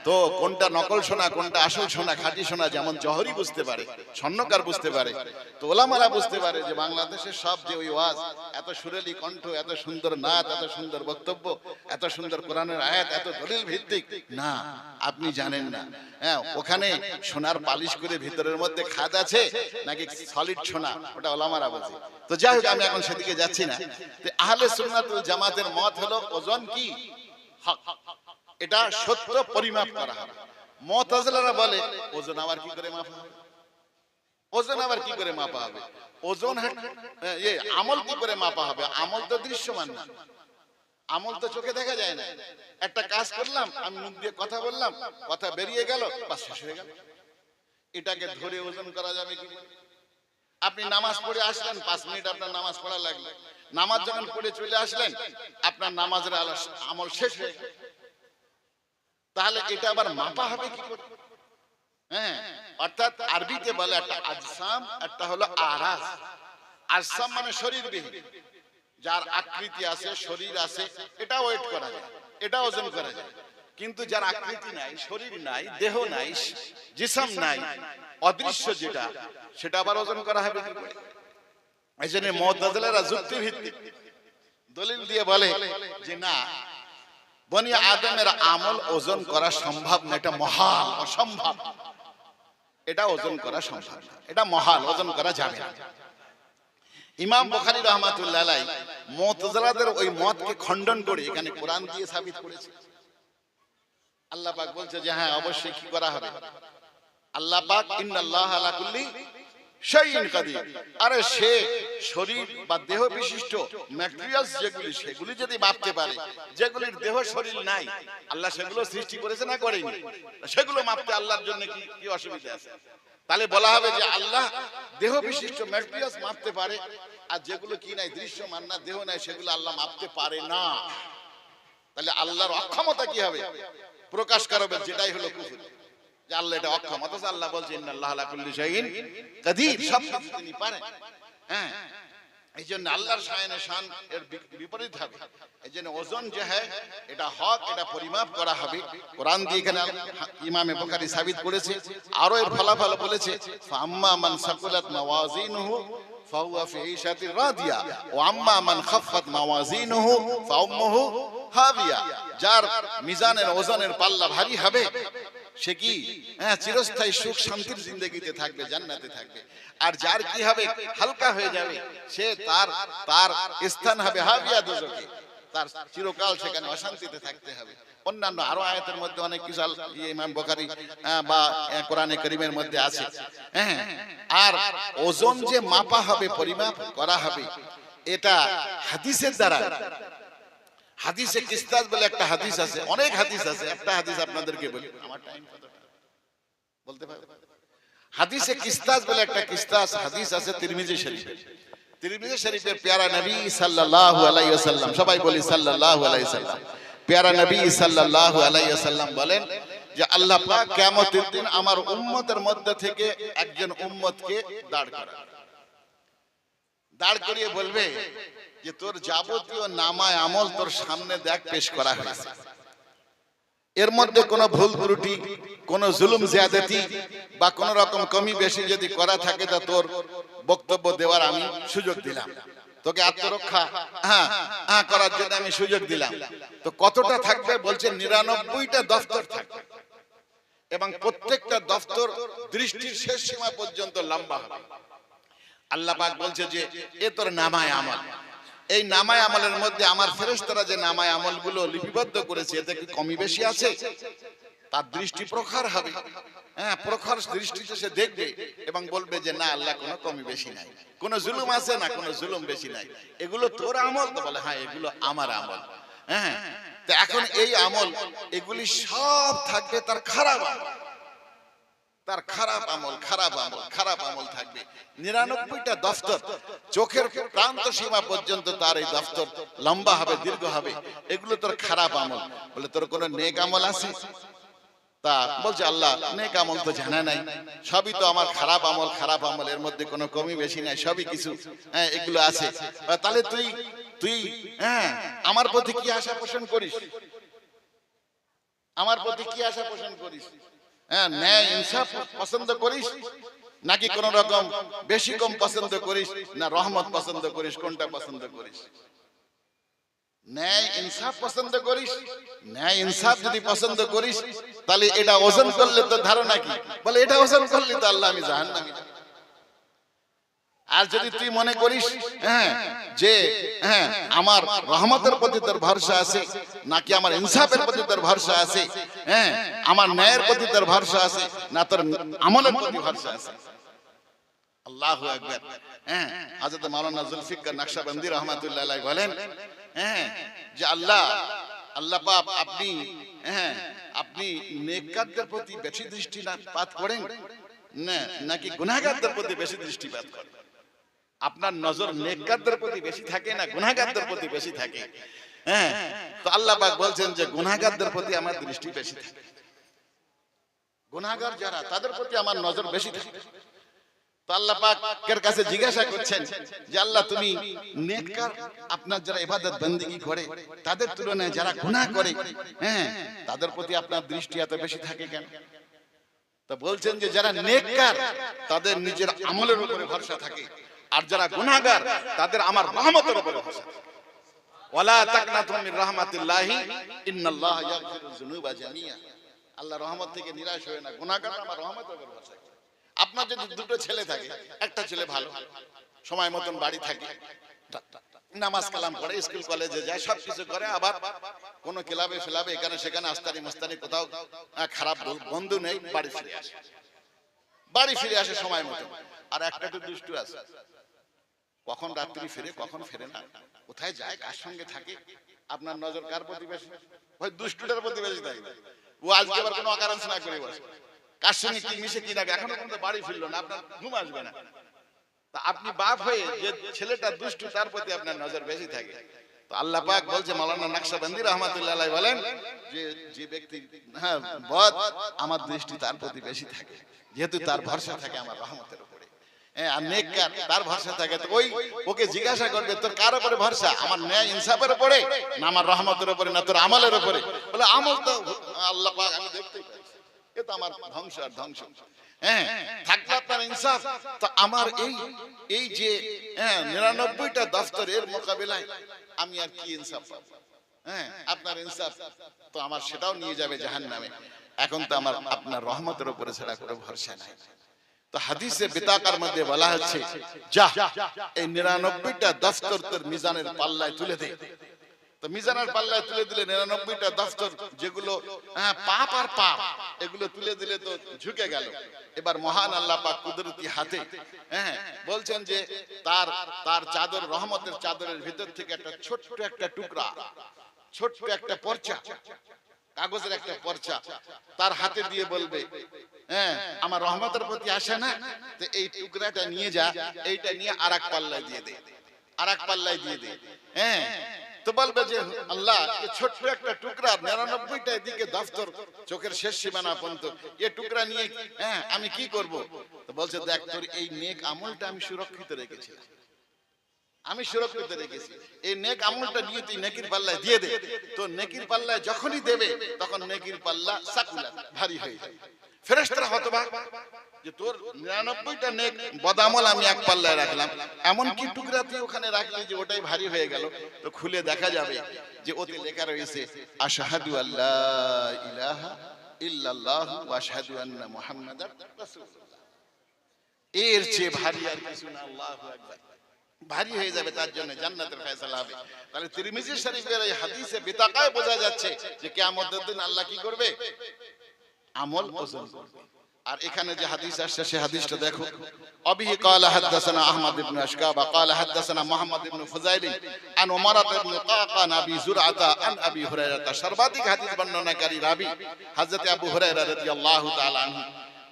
তো কোনটা নকল সোনা কোনটা আসল সোনা খাঁটি সোনা, যেমন জহরি বুঝতে পারে, স্বর্ণকার বুঝতে পারে, তো ওলামারা বুঝতে পারে যে বাংলাদেশের সব যে ওই ওয়াজ, এত সুরেলি কণ্ঠ, এত সুন্দর নাচ, এত সুন্দর বক্তব্য, এত সুন্দর কোরআনের আয়াত, এত দলিল ভিত্তিক না, আপনি জানেন না। ওখানে সোনার পালিশ করে ভিতরের মধ্যে খাদ আছে নাকি সলিড সোনা, ওটা ওলামারা বোঝে। তো যাই হোক, আমি এখন সেদিকে যাচ্ছি না। আহলে সুন্নাতুল জামাতের মত হলো ওজন কি হক, এটা সত্য পরিমাপ করা হবে। মুতাজিলারা বলে ওজন আবার কি করে মাপা হবে, ওজন আবার কি করে মাপা হবে, ওজন আমল কি করে মাপা হবে? আমল তো দৃশ্যমান না, আমল তো চোখে দেখা যায় না। একটা কাজ করলাম, আমি মুখ দিয়ে কথা বললাম, কথা বেরিয়ে গেল, বাস শেষ হয়ে গেল। এটাকে ধরে ওজন করা যাবে কি? আপনি নামাজ পড়ে আসলেন, 5 মিনিট আপনার নামাজ পড়া লাগলো, নামাজ যখন পড়ে চলে আসলেন আপনার নামাজের আমল শেষ হয়ে গেল, তাহলে এটা আবার মাপা হবে কি করে? অর্থাৎ আরবিতে বলে একটা আজসাম, একটা হলো আরাজ। আজসাম মানে শরীরবিহীন, যার আকৃতি আছে, শরীর আছে, এটা ওয়েট করা যায়, এটা ওজন করা যায়। কিন্তু যার আকৃতি নাই, শরীর নাই, দেহ নাই, জিসম নাই, অদৃশ্য যেটা, সেটা আবার ওজন করা হবে কি করে? এই জন্য মুতাজিলারা যুক্তিভিত্তিক দলিল দিয়ে বলে যে না, বনি আদমের আমল ওজন করা সম্ভব না, এটা মহাল, অসম্ভব। এটা ওজন করা সম্ভব না, এটা মহাল, ওজন করা যাবে না। ইমাম বুখারী রাহমাতুল্লাহ আলাইহি মুতাজিলাদের ওই মতকে খণ্ডন করে এখানে কোরআন দিয়ে সাবিত করেছে। আল্লাহ পাক বলছে যে হ্যাঁ অবশ্যই কি করা হবে। আল্লাহ পাক ইন্নাল্লাহা আলা কুল্লি শাইইন কাদির, আরে সে শরীর বা দেহ বিশিষ্ট ম্যাটেরিয়ালস যেগুলি সেগুলি যদি মাপতে পারে, যেগুলির দেহ শরীর নাই, আল্লাহ সেগুলো সৃষ্টি করেছে না করেনি? সেগুলো মাপতে আল্লাহর জন্য কি অসুবিধা আছে? তাহলে বলা হবে যে আল্লাহ দেহ বিশিষ্ট ম্যাটেরিয়ালস মাপতে পারে, আর যেগুলো কি নাই, দৃশ্যমান না, দেহ নাই, সেগুলো আল্লাহ মাপতে পারে না। তাহলে আল্লাহর অক্ষমতা কি হবে? প্রকাশ করবে, যেটাই হলো কুফর, যে আল্লাহ এটা অক্ষম। অথচ আল্লাহ বলছে ইন্নাল্লাহা আলা কুল্লি শাইইন কাদির, সব কিছু তিনি পারেন। হ্যাঁ, এই জন্য আল্লাহর শানে শান এর বিপরীত হবে। এই জন্য ওজন যে হয় এটা হক, এটা পরিমাপ করা হবে। কোরআন দিয়ে এখানে ইমামে বুখারী সাবিত করেছে। আরো এর ফলাফল বলেছে, ফাম্মা মান সাকুলাত মাওয়াজিনুহু ফাহুয়া ফি ঈশাতির রাদিয়া ওয়া আম্মা মান খাফফাত মাওয়াজিনুহু ফাউম্মুহু হাবিয়া। যার মিজানের ওজনের পাল্লা ভারী হবে সে কি চিরস্থায়ী সুখ শান্তির জিন্দেগিতে থাকবে, জান্নাতে থাকবে। আর যার কি হবে, হালকা হয়ে যাবে, সে তার স্থান হবে হাবিয়া, দোজখে, তার চিরকাল সেখানে অশান্তিতে থাকতে হবে। অন্যান্য আরো আয়াতের মধ্যে অনেক কিছু ইমাম বুখারী বা কোরআনে কারীমের মধ্যে আছে। হ্যাঁ, আর ওজন যে মাপা হবে, পরিমাপ করা হবে, এটা হাদিসের দ্বারা। হাদিসে কিস্তাস বলে একটা হাদিস আছে, অনেক হাদিস আছে, একটা হাদিস আপনাদেরকে বলি, আমার টাইম কতটা বলতে পারবে? হাদিসে কিস্তাস বলে একটা কিস্তাস হাদিস আছে তিরমিজি শরীফে। তিরমিজি শরীফের প্যারা নবী সাল্লাল্লাহু আলাইহি ওয়াসাল্লাম, সবাই বলি সাল্লাল্লাহু আলাইহি ওয়াসাল্লাম, প্যারা নবী সাল্লাল্লাহু আলাইহি ওয়াসাল্লাম বলেন যে আল্লাহ পাক কিয়ামতের দিন আমার উম্মতের মধ্যে থেকে একজন উম্মতকে দাঁড় করিয়ে বলবে যে তোর যাবতীয় নামায় আমল তোর সামনে দেখ, পেশ করা হয়েছে। এর মধ্যে কোনো ভুল ত্রুটি, কোনো জুলুম জিয়াদতি বা কোন রকম কমি বেশি যদি করা থাকে তা তোর বক্তব্য দেওয়ার আমি সুযোগ দিলাম, তোকে আত্মরক্ষা করার জন্য আমি সুযোগ দিলাম। তো কতটা থাকবে? বলছে 99টা দফতর থাকবে এবং প্রত্যেকটা দফতর দৃষ্টির শেষ সীমা পর্যন্ত লম্বা হবে। আল্লাহ পাক বলছে যে এ তোর নামায় আমল। এই নামায় আমলের মধ্যে আমার ফেরেশতারা যে নামায় আমলগুলো লিপিবদ্ধ করেছে, এতে কি কমি বেশি আছে? তার দৃষ্টি প্রখর হবে। হ্যাঁ, প্রখর দৃষ্টিতে সে দেখবে এবং বলবে যে না, আল্লাহ কোনো কমি বেশি নাই, কোনো জুলুম আছে না, কোনো জুলুম বেশি নাই, এগুলো তোর আমল। তো বলে হ্যাঁ, এগুলো আমার আমল। হ্যাঁ, তো এখন এই আমল এগুলি সব থাকবে তার খারাপ আমল, তার খারাপ আমল থাকবে। 99টা দফতর, চোখের প্রান্ত সীমা পর্যন্ত তার এই দফতর লম্বা হবে, দীর্ঘ হবে। এগুলো তোর খারাপ আমল। বলে তোর কোনো নেক আমল আছে? তা বলছে আল্লাহ নেক আমল তো জানা নাই, সবই তো আমার খারাপ আমল, এর মধ্যে কোনো কমি বেশি নাই, সবই কিছু এগুলো আছে। তাহলে তুই আমার প্রতি কি আশা পোষণ করিস? আমার প্রতি কি আশা পোষণ করিস? ন্যায় ইনসাফ পছন্দ করিস নাকি কোন রকম বেশি কম পছন্দ করিস, না রহমত পছন্দ করিস? কোনটা পছন্দ করিস? ন্যায় ইনসাফ পছন্দ করিস? ন্যায় ইনসাফ যদি পছন্দ করিস তাহলে এটা ওজন করলে তো ধারণা কি? বলে এটা ওজন করলে তো আল্লাহ আমি জাহান্নামী। আর যদি তুই মনে করিস যে আমার রহমতের প্রতি তোর ভরসা আছে, নাকি আমার ইনসাফের প্রতি তোর ভরসা আছে, আমার ন্যায়ের প্রতি তোর ভরসা আছে, না তোর আমলের প্রতি ভরসা আছে? আল্লাহু আকবার। হযরত মাওলানা জুলফিকার নকশবন্দি রাহমাতুল্লাহ আলাইহি বলেন যে আল্লাহ পাক আপনি নেককারদের প্রতি বেশি দৃষ্টিপাত করেন নাকি গুনাহগারদের প্রতি বেশি দৃষ্টিপাত করেন? আপনার নজর নেককারদের প্রতি বেশি থাকে না গুনাহগারদের প্রতি বেশি থাকে? তো আল্লাহ পাক বলছেন যে গুনাহগারদের প্রতি আমার দৃষ্টি বেশি থাকে, গুনাহগার যারা তাদের প্রতি আমার নজর বেশি থাকে। তো আল্লাহ পাকের কাছে জিজ্ঞাসা করছেন যে আল্লাহ তুমি নেককার আপনার যারা ইবাদত বندگی করে তাদের তুলনায় যারা গুনাহ করে তাদের প্রতি আপনার দৃষ্টি এত বেশি থাকে কেন? তো বলছেন যে যারা নেককার তাদের নিজের আমলের উপরে ভরসা থাকে, আর যারা গুনাহগার তাদের আমার রহমতের উপরে ভরসা থাকে। ওয়ালা তাকনাতু মির রাহমাতিল্লাহি ইন্নাল্লাহা ইয়াগফিরুয যুনুবা জামিআ। আল্লাহর রহমত থেকে নিরাশ হয় না, গুনাহগার আমার রহমতের উপর ভরসা করে। আপনার যদি দুটো ছেলে থাকে, একটা ছেলে ভালো সময় মতন বাড়ি থাকে, নামাজ কালাম পড়ে, স্কুল কলেজে যায়, সবকিছু করে, আবার কোন ক্লাবে ফেলাবে এখানে সেখানে আস্তানি মাস্তানি কোথাও খারাপ বন্ধু নেই, বাড়ি ফিরে আসে সময় মতো। আর একটা তো দুষ্টু আছে, কখন রাত্রি ফিরে কখন ফিরে না, কোথায় যায় কার সঙ্গে থাকে, আপনার নজর কার প্রতিবেশী? ওই দুষ্টুটার প্রতিবেশী থাকবে। ও আজকে আবার কোনো অকারণ না করে বসে, কার সঙ্গে কি মিশে কি না, এখনো কিন্তু বাড়ি ফিরলো না, আপনার ঘুম আসবে না। তা আপনি বাপ হয়ে যে ছেলেটা দুষ্টু তার প্রতি আপনার নজর বেশি থাকে। তো আল্লাহ পাক বলছে, মাওলানা নকশবন্দি রাহমাতুল্লাহ আলাইহি বলেন যে ব্যক্তি বদ, আমার দৃষ্টি তার প্রতি বেশি থাকে, যেহেতু তার ভরসা থাকে আমার রহমতের উপরে। আর নেককার তার ভরসা থাকে, তো ওকে জিজ্ঞাসা করবে তোর কার উপরে ভরসা, আমার ন্যায় ইনসাফের উপরে না আমার রহমতের উপরে না তোর আমলের উপরে? বলে আমল তো আল্লাহ পাক আমি দেখতেই পাচ্ছি, এ তো আমার ধ্বংস আর ধ্বংস। থাকবে আপনার ইনসাফ, তো আমার এই যে 99টা দফতরের মোকাবিলায় আমি আর কি ইনসাফ পাবো? আপনার ইনসাফ তো আমার সেটাও নিয়ে যাবে জাহান্নামে। এখন তো আমার আপনার রহমতের উপরে ছাড়া কোনো ভরসা নাই। তো হাদিসে বিতাকার মধ্যে বলা হচ্ছে, যা এই 99টা দফতর তোর মিজানের পাল্লায় তুলে দে। তো মিজানের পাল্লায় তুলে দিলে 99টা দফতর যেগুলো পাপ আর পাপ, এগুলো তুলে দিলে তো ঝুঁকে গেল। এবার মহান আল্লাহ পাক কুদরতি হাতে বলছেন যে তার চাদর, রহমতের চাদরের ভিতর থেকে একটা ছোট্ট একটা টুকরা, ছোট্ট একটা পর্চা, কাগজের একটা পর্চা তার হাতে দিয়ে বলবে, আমার রহমতের প্রতি আসে না, তো এই টুকরাটা নিয়ে যা, এইটা নিয়ে আরেক পাল্লায় দিয়ে দে, আরেক পাল্লায় দিয়ে দে। তো বলবে যে আল্লাহ, এই ছোট্ট একটা টুকরা 99টা দিকে দফতর চোখের শেষ সীমানা পর্যন্ত, এই টুকরা নিয়ে আমি কি করব? তো বলছে, দেখ তোর এই নেক আমলটা আমি সুরক্ষিত রেখেছি, আমি সুরক্ষিত রেখেছি, এই নেক আমলটা নিয়ে তুই নেকির পাল্লায় দিয়ে দে। তো নেকির পাল্লায় যখনই দেবে তখন নেকির পাল্লা সাকুলা, ভারী হয়ে যাবে। ফেরেশতারা হতবাক যে তোর 99টা নেক বদামল আমি এক পাল্লায় রাখলাম, এমন কি টুকরা তুই ওখানে রাখলি যে ওটাই ভারী হয়ে গেল? তো খুলে দেখা যাবে যে ওতে লেখা রয়েছে, আশহাদু আল্লা ইলাহা ইল্লাল্লাহ ওয়া আশহাদু আন্না মুহাম্মাদার রাসূলুল্লাহ। এর চেয়ে ভারী আর কিছু না। আল্লাহু আকবার। ভারী হয়ে যাবে, তার জন্য জান্নাতের ফয়সালা হবে। তাহলে তিরমিজি শরীফের এই হাদিসে বিতাকায় বোঝা যাচ্ছে যে কিয়ামতের দিন আল্লাহ কি করবে? আমল ওজন করবে। আর এখানে যে হাদিস আসছে সে হাদিসটা দেখো, আবিহি ক্বালা হাদাসানা আহমদ ইবনে আশকাব ক্বালা হাদাসানা মুহাম্মদ ইবনে ফুযাইল আন উমারা ইবনে কাকা নবী জুরআতা আন আবি হুরায়রা। সর্বাধিক হাদিস বর্ণনাকারী রাবী হযরত আবু হুরায়রা রাদিয়াল্লাহু তাআলা আনহু।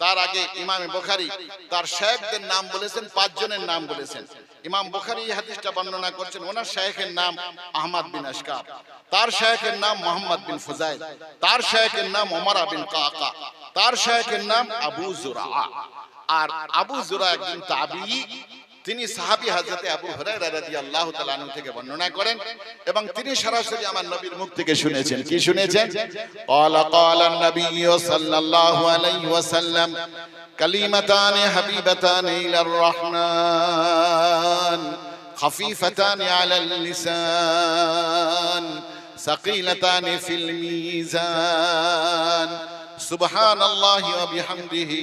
তার আগে ইমাম বুখারী তার শায়খদের নাম বলেছেন, 5 জনের নাম বলেছেন। ইমাম বুখারী এই হাদিসটা বর্ণনা করছেন, ওনার শায়খের নাম আহমদ বিন আশকাব, তার শায়খের নাম মুহাম্মদ বিন ফুযাইল, তার শায়খের নাম উমারা বিন কাকা, তার শায়খের নাম আবু জুরা। আর আবু জুরা একজন তাবিঈ, তিনি সাহাবী হযরত আবু হুরায়রা রাদিয়াল্লাহু তাআলা আনহু থেকে বর্ণনা করেন এবং তিনি সরাসরি আমার নবীর মুখ থেকে শুনেছেন। কি শুনেছেন? ক্বালা ক্বালান নবী সাল্লাল্লাহু আলাইহি ওয়াসাল্লাম কালিমাতান হাবিবাতান ইলার রহমান খাফিফাতান আলাল লিসান সাকিলাতান ফিল মিজান সুবহানাল্লাহি ওয়া বিহামদিহি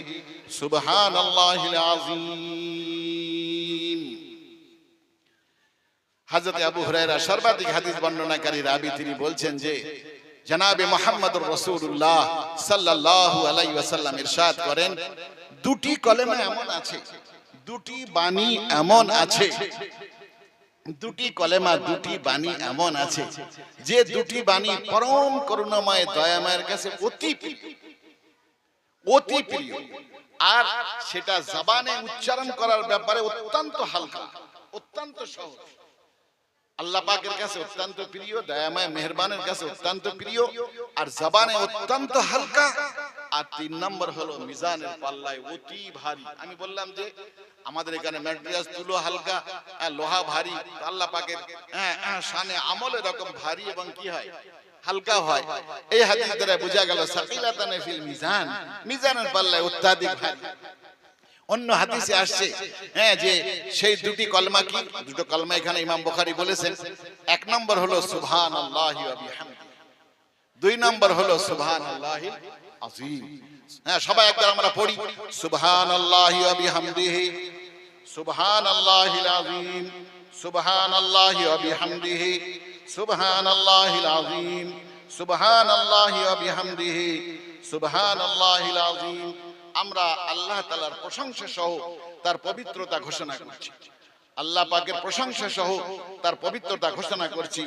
সুবহানাল্লাহিল আযীম। হযরত আবু হুরায়রা সর্বাধিক হাদিস বর্ণনাকারী রাবী, তিনি বলছেন যে জনাবে মুহাম্মদুর রাসূলুল্লাহ সাল্লাল্লাহু আলাইহি ওয়াসাল্লাম ইরশাদ করেন, দুটি কলেমা এমন আছে, দুটি বাণী এমন আছে, দুটি কলেমা, দুটি বাণী এমন আছে যে দুটি বাণী পরম করুণাময় দয়াময়ের কাছে অতি প্রিয়, অতি প্রিয়। আর সেটা জবানে উচ্চারণ করার ব্যাপারে অত্যন্ত হালকা, অত্যন্ত সহজ। আল্লাহ পাকের কাছে অত্যন্ত প্রিয়, দয়াময় মেহেরবানের কাছে অত্যন্ত প্রিয়, আর জবানে অত্যন্ত হালকা। আর 3 নম্বর হলো মিজানের পাল্লায় অতি ভারী। আমি বললাম যে আমাদের এখানে ম্যাটেরিয়ালস তুলো হালকা, লোহা ভারী, আল্লাহ পাকের শানে আমল এরকম ভারী এবং কি হয়, হালকা হয়। এই হাদিস দ্বারা বোঝা গেল সাকিলাতান ফিল মিজান, মিজানের পাল্লায় অত্যাধিক ভারী। অন্য হাদিসে আসছে হ্যাঁ যে সেই দুটি কলমা কি, দুটো কলমা এখানে ইমাম বুখারী বলেছেন। এক নম্বর হলো সুবহানাল্লাহি ওয়া বিহামদিহি, দুই নম্বর হলো সুবহানাল্লাহিল আযীম। হ্যাঁ সবাই একবার আমরা পড়ি সুবহানাল্লাহি ওয়া বিহামদিহি, সুবহানাল্লাহিল আযীম, সুবহানাল্লাহি ওয়া বিহামদিহি, সুবহানাল্লাহিল আযীম, সুবহানাল্লাহি ওয়া বিহামদিহি, সুবহানাল্লাহিল আযীম। আমরা আল্লাহ তাআলার প্রশংসা সহ তার পবিত্রতা ঘোষণা করছি, আল্লাহ পাকের প্রশংসা সহ তার পবিত্রতা ঘোষণা করছি।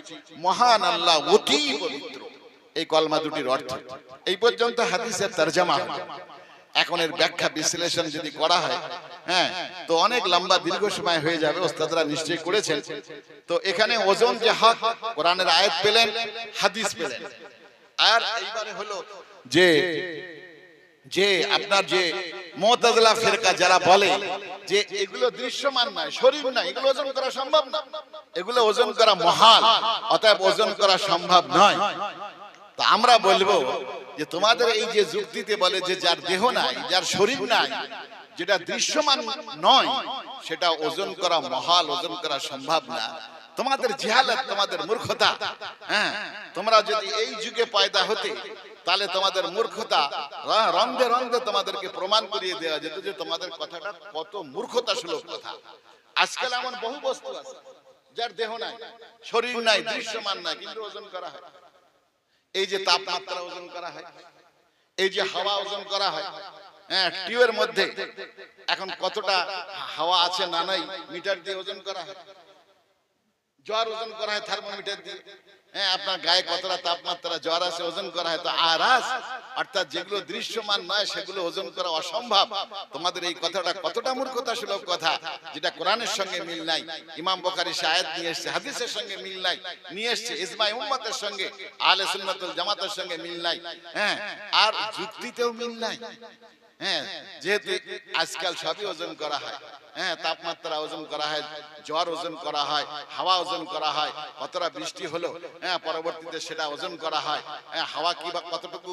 মহান আল্লাহ অতি পবিত্র, এই কলমা দুটির অর্থ। এই পর্যন্ত হাদিসের তরজমা হলো। এখন এর ব্যাখ্যা বিশ্লেষণ যদি করা হয় হ্যাঁ তো অনেক লম্বা দীর্ঘ সময় হয়ে যাবে, ওস্তাদরা নিশ্চয়ই করেছেন। তো এখানে ওজন যে হক, কোরআনের আয়াত পেলেন, হাদিস পেলেন। আর এইবারে হলো যে যে আপনার যে মুতাজিলা ফিরকা যারা বলে যে এগুলো দৃশ্যমান নয়, শরীর নয়, এগুলো ওজন করা সম্ভব না, এগুলো ওজন করা মহাল, অতএব ওজন করা সম্ভব নয়। তা আমরা বলবো যে তোমাদের এই যে যুক্তিতে বলে যে যার দেহ নাই, যার শরীর নাই, যেটা দৃশ্যমান নয় সেটা ওজন করা মহাল, ওজন করা সম্ভব না, তোমাদের জিহালাত, তোমাদের মূর্খতা। হ্যাঁ তোমরা যদি এই যুগে পয়দা হতে তাহলে তোমাদের মূর্খতা রন্ধে রন্ধে তোমাদেরকে প্রমাণ করিয়ে দেওয়া যেত যে তোমাদের কথাটা কত মূর্খতা সুলভ কথা। আজকাল এমন বহু বস্তু আছে যার দেহ নাই, শরীর নাই, দৃশ্যমান নাই, কিন্তু ওজন করা হয়। এই যে তাপমাত্রা ওজন করা হয়, এই যে হাওয়া ওজন করা হয়। হ্যাঁ টিউবের মধ্যে এখন কতটা হাওয়া আছে না নাই মিটার দিয়ে ওজন করা হয়। জ্বর ওজন করা হয় থার্মোমিটার দিয়ে। হ্যাঁ আপনার গায়ে কতটা তাপমাত্রা জ্বর আছে ওজন করা হয়। তো আরাস অর্থাৎ যেগুলো দৃশ্যমান নয় সেগুলো ওজন করা অসম্ভব। তোমাদের এই কথাটা কতটা মূর্খতা সুলভ কথা, যেটা কোরআনের সঙ্গে মিল নাই। ইমাম বুখারী সে আয়াত নিয়ে এসেছে, হাদিসের সঙ্গে মিল নাই, নিয়ে এসেছে ইজমায়ে উম্মতের সঙ্গে, আহলে সুন্নাত ওয়াল জামাতের সঙ্গে মিল নাই। হ্যাঁ আর যুক্তিতেও মিল নাই। হ্যাঁ যেহেতু আজকাল সবই ওজন করা হয়, হ্যাঁ তাপমাত্রা ওজন করা হয়, জ্বর ওজন করা হয়, হাওয়া ওজন করা হয়, কতটা বৃষ্টি হলো হ্যাঁ পরবর্তীতে সেটা ওজন করা হয়। হ্যাঁ হাওয়া কি বা কতটুকু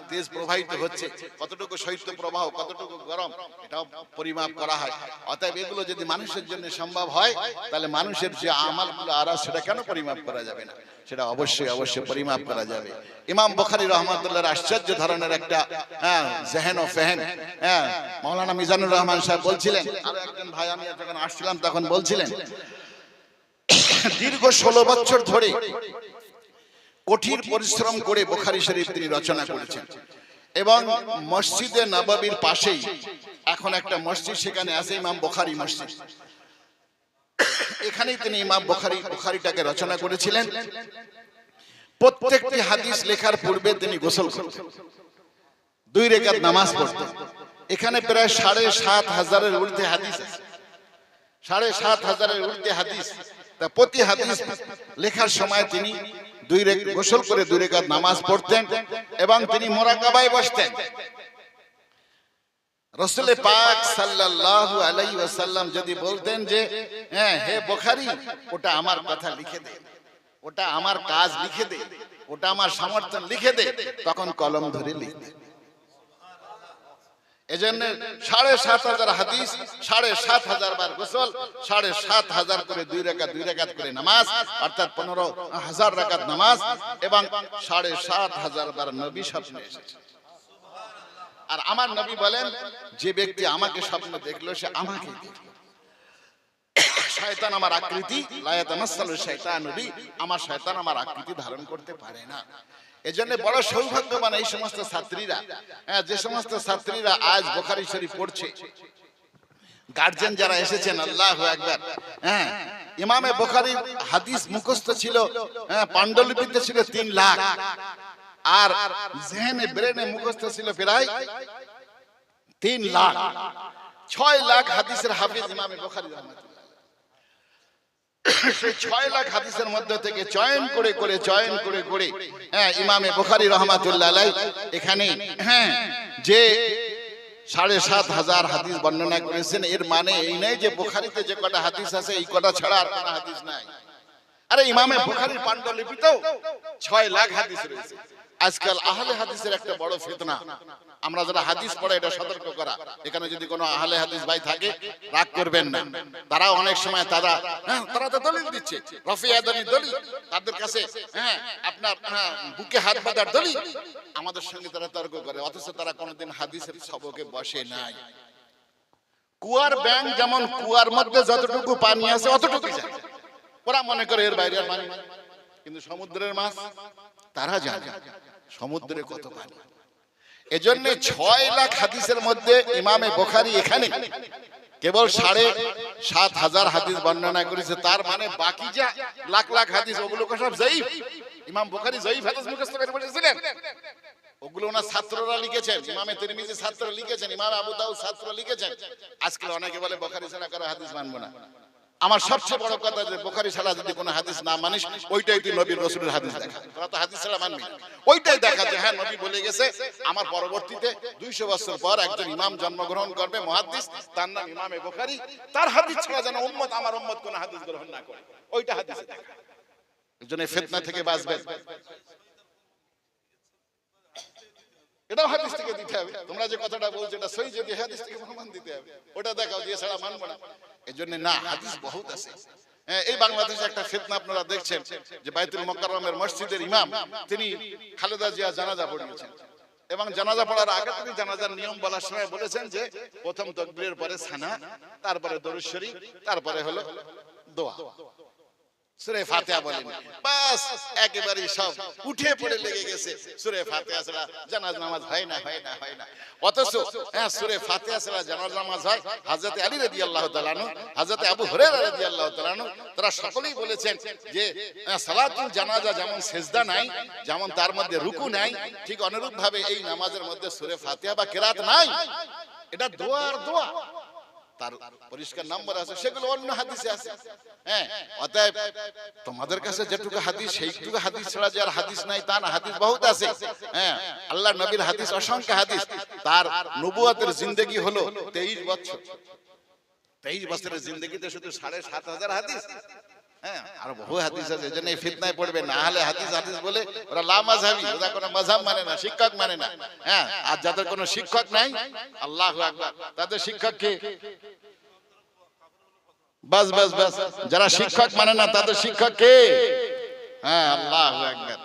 তেজ প্রবাহিত হচ্ছে, কতটুকু শৈত্য প্রবাহ, কতটুকু গরম, এটাও পরিমাপ করা হয়। অতএব এগুলো যদি মানুষের জন্য সম্ভব হয় তাহলে মানুষের যে আমালগুলো আর সেটা কেন পরিমাপ করা যাবে না? সেটা অবশ্যই অবশ্যই পরিমাপ করা যাবে। ইমাম বুখারী রাহমাতুল্লাহর আশ্চর্য ধরনের একটা জেহেন ও ফেহেম। হ্যাঁ মাওলানা মিজানুর রহমান সাহেব বলছিলেন, আরো একজন ভাই আমি যখন আসছিলাম তখন বলছিলেন, দীর্ঘ 16 বছর ধরে কঠিন পরিশ্রম করে বুখারী শরীফ তিনি রচনা করেছেন এবং মসজিদে নববীর পাশেই এখন একটা মসজিদ, সেখানে আছে ইমাম বুখারী মসজিদ। এখানেই তিনি ইমাম বুখারীটাকে রচনা করেছিলেন। প্রত্যেকটি হাদিস লেখার পূর্বে তিনি গোসল করতেন, 2 রাকাত নামাজ পড়তেন। এখানে প্রায় 7,500-এর ঊর্ধ্বে হাদিস আছে, 7,500-এর ঊর্ধ্বে হাদিস। তা প্রতি হাদিস লেখার সময় তিনি 2 রাকাত গোসল করে 2 রাকাত নামাজ পড়তেন এবং তিনি মুরাকাবায় বসতেন। রাসূল পাক সাল্লাল্লাহু আলাইহি ওয়াসাল্লাম যদি বলতেন যে হ্যাঁ হে বুখারী ওটা আমার কথা লিখে দে, ওটা আমার কাজ লিখে দে, ওটা আমার সমর্থন লিখে দে, তখন কলম ধরে লিখতেন। এজন্য 7,500 হাদিস, 7,500 বার গোসল, 7,500 করে 2 রাকাত করে নামাজ, অর্থাৎ 15,000 রাকাত নামাজ এবং 7,500 বার নবী স্বপ্নে এসেছে। আর আমার নবী বলেন যে ব্যক্তি আমাকে স্বপ্নে দেখলো সে আমাকে দেখলো। শয়তান আমার আকৃতি, লা ইয়াতামাসসালু শাইতানু বি, আমার শয়তান আমার আকৃতি ধারণ করতে পারে না। এজন্য বড় সৌভাগ্যবান এই সমস্ত ছাত্রীরা, যে সমস্ত ছাত্রীরা আজ বুখারী শরীফ পড়ছে, গার্জিয়ান যারা এসেছেন, আল্লাহু আকবার। হ্যাঁ ইমামে বুখারী হাদিস মুখস্থ ছিল, পাণ্ডুলিপিতে ছিল 3 লাখ, আর জেহেনে ব্রেনে মুখস্থ ছিল প্রায় 3 লাখ। 6 লাখ হাদিসের হাফেজ ইমামে বুখারী রাহমাতুল্লাহ। সেই 6 লাখ হাদিসের মধ্যে থেকে চয়ন করে হ্যাঁ ইমামে বুখারী রাহমাতুল্লাহ আলাইহি এখানে হ্যাঁ যে 7,500 হাদিস বর্ণনা করেছেন। এর মানে এই নয় যে বুখারীতে যে কটা হাদিস আছে এই কটা ছাড়া আর কোনো হাদিস নাই। আরে ইমামে বুখারীর পাণ্ডুলিপিতেও 6 লাখ হাদিস রয়েছে। আজকাল আহলে হাদিসের একটা বড় ফিতনা, আমরা যারা হাদিস পড়ে এটা সতর্ক করা। এখানে যদি কোনো আহলে হাদিস ভাই থাকে রাগ করবেন না, তারা অনেক সময় তারা তো দলিল দিচ্ছে, রফি আদানি দলিল তাদের কাছে, আপনার বুকে হাত বাঁধার দলিল, আমাদের সঙ্গে তারা তর্ক করে, অথচ তারা কোনোদিন হাদিসের সবকে বসে নাই। কুয়ার ব্যাঙ যেমন কুয়ার মধ্যে যতটুকু পানি আছে অতটুকু যায়, ওরা মনে করে এর বাইরে আর পানি নেই। কিন্তু সমুদ্রের মাছ তারা জানে সমুদ্রে কত পানি। এজন্য 6 লাখ হাদিসের মধ্যে ইমামে বুখারী এখানে কেবল 7,500 হাদিস বর্ণনা করেছে। তার মানে বাকি যা লাখ লাখ হাদিস ওগুলো সব যায়ীফ। ইমাম বুখারী যায়ীফ হাদিস মুখস্থ করে বলেছিলেন, ওগুলো ওনার ছাত্ররা লিখেছেন। ইমামে তিরমিজি ছাত্র লিখেছেন, ইমাম আবু দাউদ ছাত্র লিখেছেন। আজকে অনেকে বলে বুখারী ছাড়া কারো হাদিস মানবো না। আমার সবচেয়ে বড় কথা যে বুখারী ছাড়া যদি কোনো হাদিস না মানিস, ওইটাই তুই নবীর রাসূলের হাদিস দেখা। তোরা তো হাদিস ছাড়া মানবি, ওইটাই দেখা যে হ্যাঁ নবী বলে গেছে আমার পরবর্তীতে 200 বছর পর একজন ইমাম জন্মগ্রহণ করবে, মুহাদ্দিস, তার নাম ইমামে বুখারী, তার হাদিস ছাড়া যেন উম্মত আমার উম্মত কোনো হাদিস গ্রহণ না করে, ওইটা হাদিসে দেখা। এজন্য ফিতনা থেকে বাঁচবেন, এটাও হাদিস থেকে দিতে হবে। তোমরা যে কথাটা বলছো এটা সহি, যদি হাদিস থেকে প্রমাণ দিতে হবে, ওটা দেখাও, দিয়ে ছাড়া মানবো না। এজন্য না, হাদিস বহুত আছে। এই বাংলাদেশে একটা ফিতনা আপনারা দেখছেন যে বাইতুল মুকাররমের মসজিদের ইমাম তিনি খালেদা জিয়া জানাজা পড়িয়েছেন, এবং জানাজা পড়ার আগে তিনি জানাজার নিয়ম বলার সময় বলেছেন যে প্রথম তাকবীরের পরে সানা, তারপরে দরুদ শরীফ, তারপরে হলো দোয়া, সূরা ফাতিহা বলেন। বাস একেবারে সব উঠে পড়ে লেগে গেছে, সূরা ফাতিহা ছাড়া জানাজা নামাজ হয় না, হয় না, হয় না। অথচ সূরা ফাতিহা ছাড়া জানাজা নামাজ হয়। হযরত আলী রাদিয়াল্লাহু তাআলা আনহু, হযরত আবু হুরায়রা রাদিয়াল্লাহু তাআলা আনহু, তারা সকলেই বলেছেন যে সালাতুল জানাজা যেমন সিজদা নাই, যেমন তার মধ্যে রুকু নাই, ঠিক অনুরূপ ভাবে এই নামাজের মধ্যে সূরা ফাতিহা বা কিরাত নাই। এটা দোয়া আর দোয়া, তার পরিষ্কার নাম্বার আছে, সেগুলো অন্য হাদিসে আছে। অতএব তোমাদের কাছে যেটুকু হাদিস সেইটুকু হাদিস ছাড়া যে আর হাদিস নাই তা না, হাদিস বহুত আছে। আল্লাহ নবীর হাদিস অসংখ্য হাদিস। তার নবুয়তের জিন্দেগি হলো 23 বছর। 23 বছরের জিন্দেগিতে শুধু 7,500 হাদিস। আর বহু হাদিস আছে। এজন্য এই ফিতনায় পড়বে না। আহলে হাদিস হাদিস বলে ওরা লা মাযহাবী, ওরা কোনো মাযহাব মানে না, শিক্ষক মানে না। আর যাদের কোনো শিক্ষক নাই, আল্লাহু আকবার, তাদের শিক্ষক কে? বাস বাস বাস, যারা শিক্ষক মানে না তাদের শিক্ষক কে? আল্লাহু আকবার।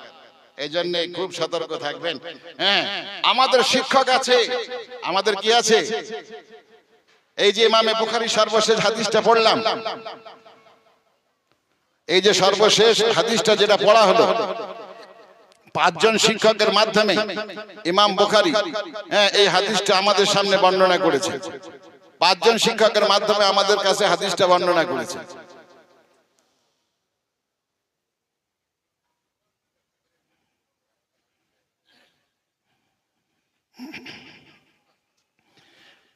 এজন্য খুব সতর্ক থাকবেন। আমাদের শিক্ষক আছে, আমাদের কি আছে? এই যে ইমামে বুখারী সর্বশেষ হাদিসটা পড়লাম, এই যে সর্বশেষ হাদিসটা যেটা পড়া হলো, 5 জন শিক্ষকের মাধ্যমে ইমাম বুখারী এই হাদিসটা আমাদের সামনে বর্ণনা করেছে। 5 জন শিক্ষকের মাধ্যমে আমাদের কাছে হাদিসটা বর্ণনা করেছে।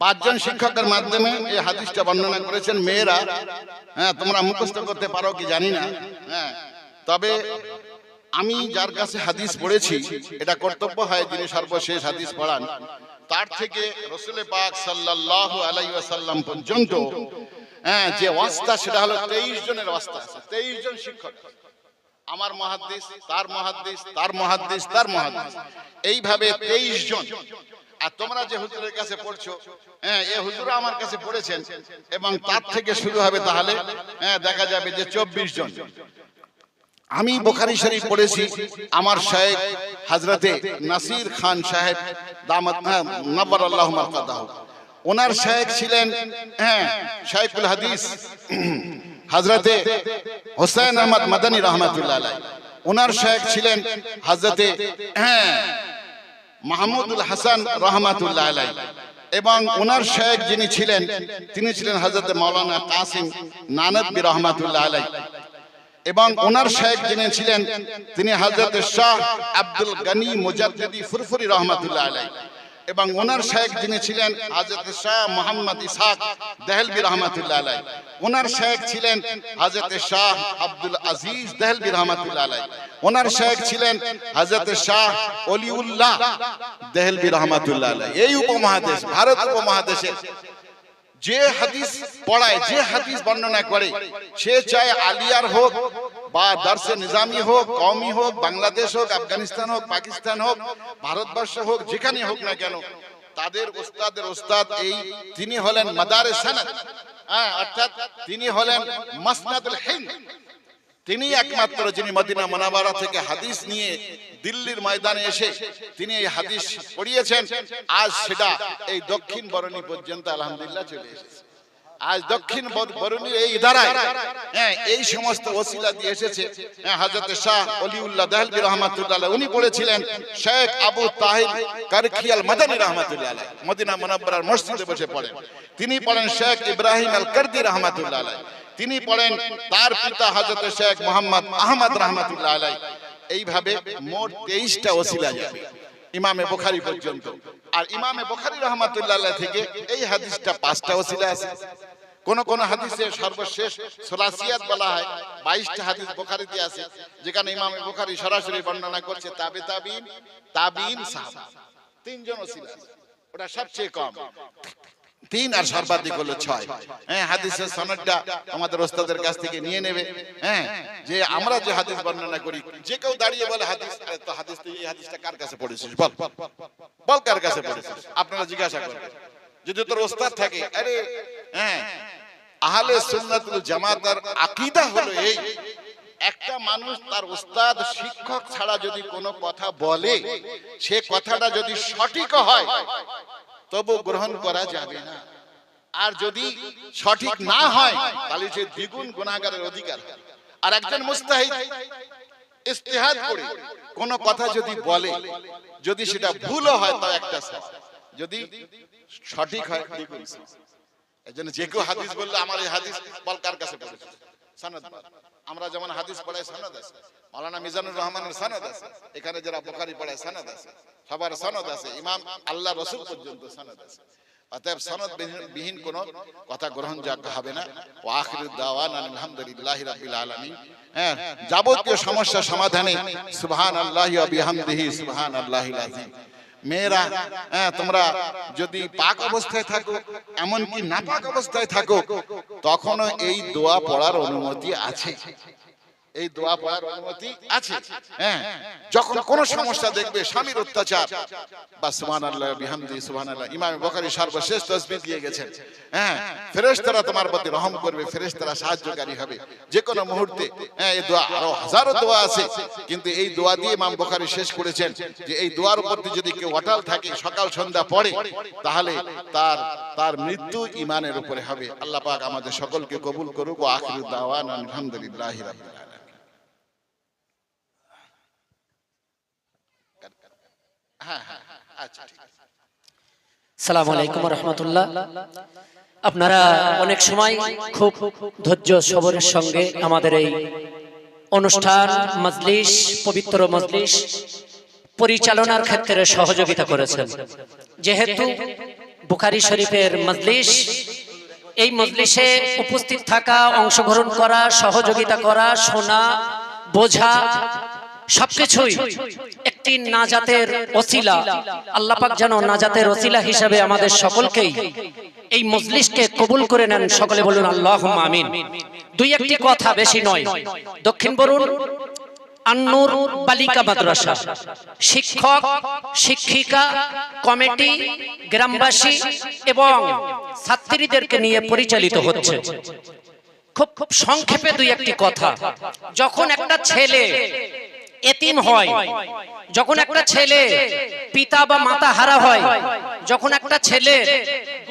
পাঁচজন শিক্ষকের মাধ্যমে এই হাদিসটা বর্ণনা করেছেন। মেয়েরা তোমরা মুখস্থ করতে পারো কি জানি না, তবে আমি যার কাছে হাদিস পড়েছি, এটা কর্তব্য হয় যিনি সর্বশেষ হাদিস পড়ান তার থেকে রাসূল পাক সাল্লাল্লাহু আলাইহি ওয়াসাল্লাম পর্যন্ত যে ওয়াস্তা, সেটা হলো 23 জনের ওয়াস্তা আছে। 23 জন শিক্ষক, আমার মুহাদ্দিস, তার মুহাদ্দিস, তার মুহাদ্দিস, তার মুহাদ্দিস, এইভাবে 23 জন। আর তোমরা যে হুজুরের কাছে পড়ছো, এই হুজুর আমার কাছে পড়েছেন, এবং তার থেকে শুরু হবে, তাহলে দেখা যাবে যে 24 জন। আমি বুখারী শরীফ পড়েছি, আমার শায়েখ হযরতে নাসির খান সাহেব দামাত নব্বরাল্লাহু মারকাদাহু, ওনার শায়েখ ছিলেন শাইখুল হাদিস হযরতে হোসেন আহমদ মাদানী রাহমাতুল্লাহ আলাইহি, ওনার শায়েখ ছিলেন হযরতে মাহমুদুল হাসান রহমাতুল্লাহ আলাইহি, এবং ওনার শায়েখ যিনি ছিলেন তিনি ছিলেন হযরতে মাওলানা কাসিম নানবী রহমাতুল্লাহ আলাইহি, এবং ওনার শায়েখ যিনি ছিলেন তিনি হযরতে শাহ আব্দুল গনি মুজাদ্দিদি ফুরফুরি রহমাতুল্লাহ আলাইহি, এবং ওনার শায়েখ যিনি ছিলেন হযরতে শাহ মুহাম্মদ ইসহাক দেহলভী রহমাতুল্লাহ আলাইহি, ওনার শায়েখ ছিলেন হযরতে শাহ আব্দুল আজিজ দেহলভী রহমাতুল্লাহ আলাইহি, ওনার শায়েখ ছিলেন হযরতে শাহ ওলিউল্লাহ দেহলভী রহমাতুল্লাহ আলাইহি। এই উপমহাদেশ, ভারত উপমহাদেশে যে হাদিস পড়ায়, যে হাদিস বর্ণনা করে, সে চায় আলিয়ার হোক বা দার্সে নিজামি হোক, কওমি হোক, বাংলাদেশ হোক, আফগানিস্তান হোক, পাকিস্তান হোক, ভারতবর্ষ হোক, যেখানে হোক না কেন, তাদের ওস্তাদের ওস্তাদ তিনি হলেন মাদারে সনদ, অর্থাৎ তিনি হলেন মাসনাদুল হিন্দ। তিনি একমাত্র যিনি মদিনা মুনাওয়ারা থেকে হাদিস নিয়ে দিল্লির ময়দানে এসে তিনি এই হাদিস পড়িয়েছেন। আজ সেটা এই দক্ষিণ বরণী পর্যন্ত আলহামদুলিল্লাহ চলে এসেছে। আজ দক্ষিণ বরণীর এই ইদারায় এই সমস্ত ওসিলা দিয়ে এসেছে। হযরত শাহ ওলিউল্লাহ দেহলভী রাহমাতুল্লাহ আলাইহি উনি পড়েছিলেন শেখ আবু তাহির কারখি আল মাদানী রাহমাতুল্লাহ আলাইহি, মদিনা মুনাওয়ারার মসজিদে বসে পড়েন। তিনি পড়েন শেখ ইব্রাহিম আল কারদি রাহমাতুল্লাহ আলাইহি, তিনি পড়েন তার পিতা হযরত শেখ মোহাম্মদ আহমদ রাহমাতুল্লাহ আলাইহি। এইভাবে মোট 23টা ওসিলা যাবে ইমামে বুখারী পর্যন্ত। আর ইমামে বুখারী রাহমাতুল্লাহ আলাইহি থেকে এই হাদিসটা 5টা ওসিলা আছে। কোন কোন হাদিসে সর্বশেষ সুলাসিয়াত বলা হয়, 22টা হাদিস বুখারীতে আছে, যেখানে ইমামে বুখারী সরাসরি বর্ণনা করছে তাবিঈন সাহাবা, 3 জন ওসিলা আছে। ওটা সবচেয়ে কম 3 আর সর্বাধিক হলো 6। হাদিসের সনদটা আমাদের ওস্তাদের কাছ থেকে নিয়ে নেবে। যে আমরা যে হাদিস বর্ণনা করি, যে কেউ দাঁড়িয়ে বলে হাদিস, তো হাদিস তুই এই হাদিসটা কার কাছে পড়েছিস বল, বল কার কাছে পড়েছিস, আপনারা জিজ্ঞাসা করবেন। যদি তোর ওস্তাদ থাকে, আরে আহলে সুন্নাত ওয়াল জামাতের আকীদা হলো এই, একটা মানুষ তার ওস্তাদ শিক্ষক ছাড়া যদি কোনো কথা বলে, সে কথাটা যদি সঠিক হয় তবু গ্রহণ করা যাবে না। আর যদি সঠিক না হয় তাহলে সে দ্বিগুণ গুনাহগারের অধিকার। আর একজন মুজতাহিদ ইজতিহাদ করে কোন কথা যদি বলে, যদি সেটা ভুলও হয় তাও একটা সওয়াব, যদি সঠিক হয় দ্বিগুণ সওয়াব। এজন্য যে কেউ হাদিস বললে আমার এই হাদিস বল কার কাছে পড়েছে, সনদ বল। আমরা যেমন হাদিস পড়াই সনদ আছে, মাওলানা মিজানুর রহমানের সনদ আছে, এখানে যারা বুখারী পড়ায় সনদ আছে, সবার সনদ আছে, ইমাম আল্লাহ রাসূল পর্যন্ত সনদ আছে। অতএব সনদ বিহীন কোনো কথা গ্রহণযোগ্য হবে না। ওয়া আখিরু দাওয়ানা আলহামদুলিল্লাহি রাব্বিল আলামিন। যাবতীয় সমস্যা সমাধানে সুবহানাল্লাহি ওয়া বিহামদিহি সুবহানাল্লাহিল আযীম। মেয়েরা, তোমরা যদি পাক অবস্থায় থাকো, এমনকি নাপাক অবস্থায় থাকো, তখনও এই দোয়া পড়ার অনুমতি আছে। এই দোয়া পড়ার অনুমতি আছে। যখন কোন সমস্যা দেখবে, স্বামীর অত্যাচার, বা সুবহানাল্লাহ বিহামদিহি সুবহানাল্লাহ, ইমাম বুখারী সর্বশেষ তাসবিহ দিয়ে গেছেন, ফেরেশতারা তোমার প্রতি রহম করবে, ফেরেশতারা সাহায্যকারী হবে যে কোনো মুহূর্তে। এই দোয়া আরো হাজারো দোয়া আছে, কিন্তু এই দোয়া দিয়ে ইমাম বুখারী শেষ করেছেন যে এই দোয়ার উপর যদি কেউ অটল থাকে, সকাল সন্ধ্যা পড়ে, তাহলে তার মৃত্যু ঈমানের উপরে হবে। আল্লাহ পাক আমাদের সকলকে কবুল করুক। ওয়া আখিরু দাওয়ানা আলহামদুলিল্লাহি রাব্বিল আলামিন। আসসালামু আলাইকুম ওয়া রাহমাতুল্লাহ। আপনারা অনেক সময় খুব ধৈর্য সবরের সঙ্গে আমাদের এই অনুষ্ঠান, মজলিস, পবিত্র মজলিস পরিচালনার ক্ষেত্রে সহযোগিতা করেছেন। যেহেতু বুখারী শরীফের মজলিস, এই মজলিসে উপস্থিত থাকা, অংশগ্রহণ করা, সহযোগিতা করা, শোনা, বোঝা সবকিছুই একটি নাজাতের ওসিলা। আল্লাহ পাক যেন নাজাতের ওসিলা হিসেবে আমাদের সকলকেই এই মজলিসকে কবুল করে নেন। সকলে বলুন আল্লাহুম্মা আমিন। দুই একটি কথা, বেশি নয়। দক্ষিণ বরুণ আন-নূর বালিকা মাদ্রাসা শিক্ষক, শিক্ষিকা, কমিটি, গ্রামবাসী এবং ছাত্রীদেরকে নিয়ে পরিচালিত হচ্ছে। খুব খুব সংক্ষেপে দুই একটি কথা। যখন একটা ছেলে এতিম হয়, যখন একটা ছেলে পিতা বা মাতা হারা হয়, যখন একটা ছেলে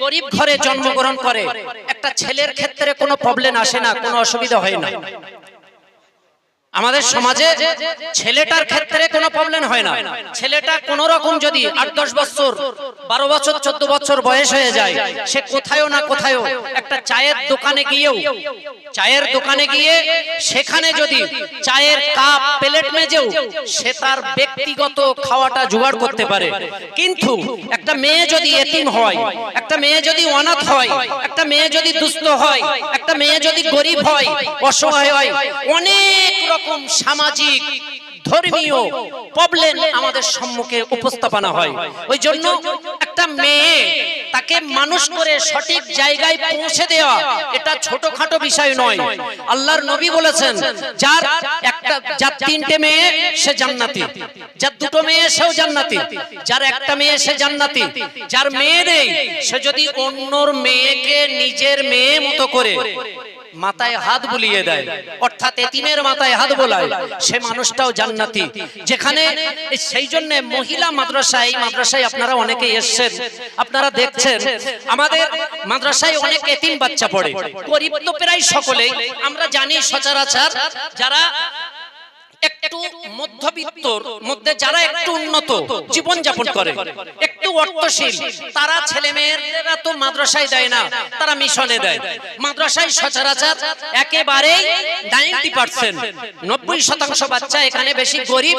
গরিব ঘরে জন্মগ্রহণ করে, একটা ছেলের ক্ষেত্রে কোনো প্রবলেম আসে না, কোনো অসুবিধা হয় না। আমাদের সমাজে ছেলেটার ক্ষেত্রে কোনো প্রবলেম হয় না। ছেলেটা কোন রকম যদি 8-10 বছর, 12 বছর, 14 বছর বয়স হয়ে যায়, সে কোথায়ও না কোথায়ও একটা চায়ের দোকানে গিয়ে সেখানে যদি চায়ের কাপ, প্লেট মেজেও সে তার ব্যক্তিগত খাওয়াটা জোগাড় করতে পারে। কিন্তু একটা মেয়ে যদি এতিম হয়, একটা মেয়ে যদি অনাথ হয়, একটা মেয়ে যদি দুস্থ হয়, একটা মেয়ে যদি গরিব হয়, অসহায় হয়, অনেক রকম সামাজিক, ধর্মীয় প্রবলেম আমাদের সম্মুখে উপস্থাপনা হয়। ওই জন্য একটা মেয়ে তাকে মানুষ করে সঠিক জায়গায় পৌঁছে দেওয়া এটা ছোটখাটো বিষয় নয়। আল্লাহর নবী বলেছেন, যার তিনটে মেয়ে সে জান্নাতি, যার দুটো মেয়ে সেও জান্নাতি, যার একটা মেয়ে সে জান্নাতি, যার মেয়ে নেই সে যদি অন্যর মেয়েকে নিজের মেয়ে মতো করে মাথায় হাত বুলিয়ে দেয়, অর্থাৎ এতিমের মাথায় হাত বোলায়, সে মানুষটাও জান্নাতি। যেখানে সেই জন্য মহিলা মাদ্রাসায়, এই মাদ্রাসায় আপনারা অনেকে এসেছেন, আপনারা দেখছেন আমাদের মাদ্রাসায় অনেক এতিম বাচ্চা পড়ে। গরিব তো প্রায় সকলেই, আমরা জানি সচরাচর যারা একটু মধ্যবিত্তর মধ্যে, যারা একটু উন্নত জীবন যাপন করে, একটু অর্থশীল, তারা ছেলে মেয়েরা তো মাদ্রাসায় দেয় না, তারা মিশনে দেয়। মাদ্রাসায় সচরাচর একেবারেই 90% 90% বাচ্চা এখানে বেশি গরিব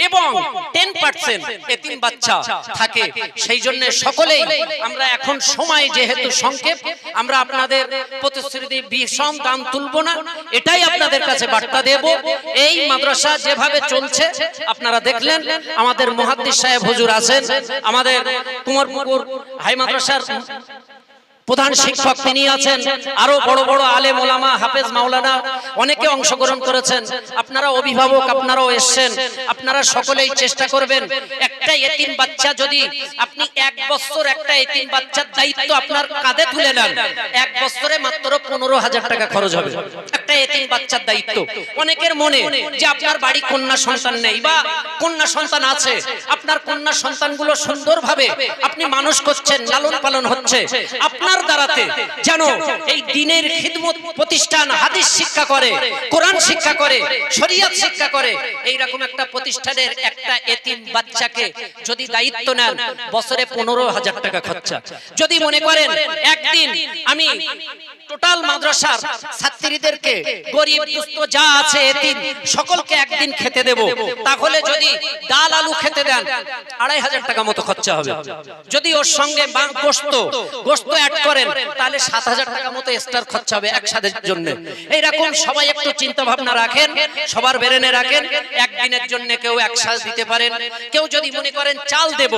এবং 10% এতিম বাচ্চা থাকে। সেই জন্য সকলেই আমরা এখন সময় যেহেতু সংক্ষেপ, আমরা আপনাদের প্রতিশ্রুতি বিষম দাম তুলবো না, এটাই আপনাদের কাছে বার্তা দেব। এই মাদ্রাসা যেভাবে চলছে আপনারা দেখলেন, আমাদের মুহাদ্দিস সাহেব হুজুর আছেন, আমাদের কুমারপুকুর হাই মাদ্রাসার প্রধান শিক্ষক তিনি আছেন, আরো বড় বড় আলেম ওলামা হাফেজ মাওলানা অনেকে অংশগ্রহণ করেছেন। আপনারা অভিভাবক, আপনারাও এসেছেন, আপনারা সকলেই চেষ্টা করবেন একটা এতিম বাচ্চা যদি আপনি 1 বছর একটা এতিম বাচ্চার দায়িত্ব আপনার কাঁধে তুলে নেন, 1 বছরে মাত্র 15,000 টাকা খরচ হবে একটা এতিম বাচ্চার দায়িত্ব। অনেকের মনে যে আপনার বাড়ি কন্যা সন্তান নেই বা কন্যা সন্তান আছে, আপনার কন্যা সন্তানগুলো সুন্দরভাবে আপনি মানুষ করছেন, লালন পালন হচ্ছে, আপনার দ্বারাতে যেন এই দ্বীনের খিদমত প্রতিষ্ঠান হাদিস শিক্ষা করে, কোরআন শিক্ষা করে, শরীয়ত শিক্ষা করে, এই রকম একটা প্রতিষ্ঠানের একটা এতিম বাচ্চাকে যদি দায়িত্ব নেন, বছরে 15,000 টাকা খরচা। যদি মনে করেন একদিন আমি টোটাল মাদ্রাসার ছাত্রীদেরকে, গরিব দুস্থ যা আছে এতিম সকলকে একদিন খেতে দেব, তাহলে যদি ডাল আলু খেতে দেন 2,500 টাকা মতো খরচা হবে। যদি ওর সঙ্গে গোশত অ্যাড করেন তাহলে 7,000 টাকা মতো এক্সট্রা খরচা হবে একসাথে জন্য। এইরকম সবাই একটু চিন্তা ভাবনা রাখেন, সবার বেরেনে রাখেন। একদিনের জন্য কেউ 1 সাজ দিতে পারেন, কেউ যদি মনে করেন চাল দেব,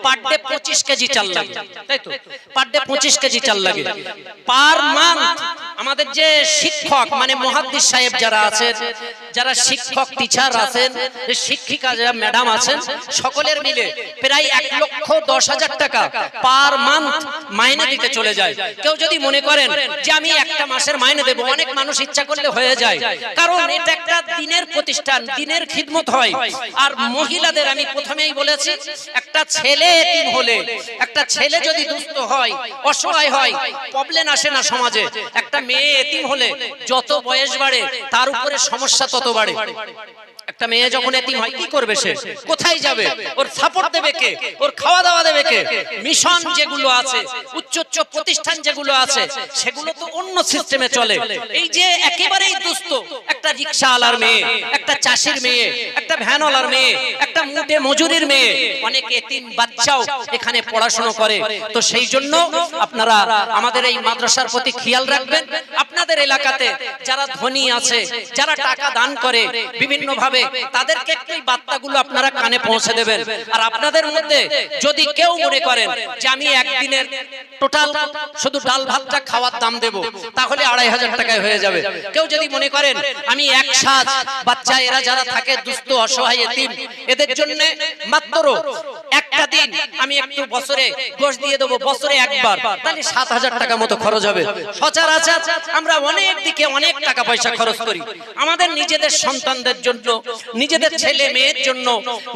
পার ডে 25 কেজি চাল লাগে, তাই তো পার ডে 25 কেজি চাল লাগে পার মান্থ। আমাদের যে শিক্ষক মানে মুহাদ্দিস সাহেব যারা আছেন, যারা শিক্ষক টিচার আছেন, শিক্ষিকা যারা ম্যাডাম আছেন, সকলের মিলে প্রায় 1,10,000 টাকা পার মান্থ মাইনে দিতে চলে যায়। কেউ যদি মনে করেন যে আমি একটা মাসের মাইনে দেব, অনেক মানুষ ইচ্ছা করলে হয়ে যায়, কারণ এটা একটা দ্বীনের প্রতিষ্ঠান, দ্বীনের খিদমত হয়। আর মহিলাদের আমি প্রথমেই বলেছি, একটা ছেলে এতিম হলে, একটা ছেলে যদি দুস্থ হয়, অসহায় হয়, প্রবলেম আসে না সমাজে। একটা মেয়ে এতিম হলে যত বয়স বাড়ে তার উপরে সমস্যা তত বাড়ে। একটা মেয়ে যখন এতিম হয় কি করবে, সে কোথায় যাবে, ওর সাপোর্ট দেবে কে, ওর খাওয়া দাওয়া দেবে কে? মিশন যেগুলো আছে, উচ্চ উচ্চ প্রতিষ্ঠান যেগুলো আছে, সেগুলো তো অন্য সিস্টেমে চলে। এই যে একেবারেই দুস্থ একটা রিকশাওয়ালার মেয়ে, একটা চাষির মেয়ে, একটা ভ্যানওয়ালার মেয়ে, একটা মুটে মজুরির মেয়ে, অনেক এতিম বাচ্চাও এখানে পড়াশোনা করে। তো সেই জন্য আপনারা আমাদের এই মাদ্রাসার প্রতি খেয়াল রাখবেন। আপনাদের এলাকাতে যারা ধনী আছে, যারা টাকা দান করে বিভিন্ন ভাবে, তাদেরকে এই বার্তাগুলো আপনারা কানে পৌঁছে দেবেন। আর আপনাদের মধ্যে যদি কেউ মনে করেন যে আমি একদিনের টোটাল শুধু ডাল ভাতটা খাওয়ার দাম দেব, তাহলে 2,500 টাকায় হয়ে যাবে। কেউ যদি মনে করেন আমি 1 সাজ বাচ্চা, এরা যারা থাকে দুস্থ অসহায় এতিম, এদের জন্য মাত্র একটা দিন আমি একটু বছরে গোশ দিয়ে দেবো, বছরে একবার, তাহলে 7,000 টাকা মতো খরচ হবে। সচরাচর আমরা অনেক দিকে অনেক টাকা পয়সা খরচ করি, আমাদের নিজেদের সন্তানদের জন্য, নিজেদের ছেলে মেয়ের জন্য,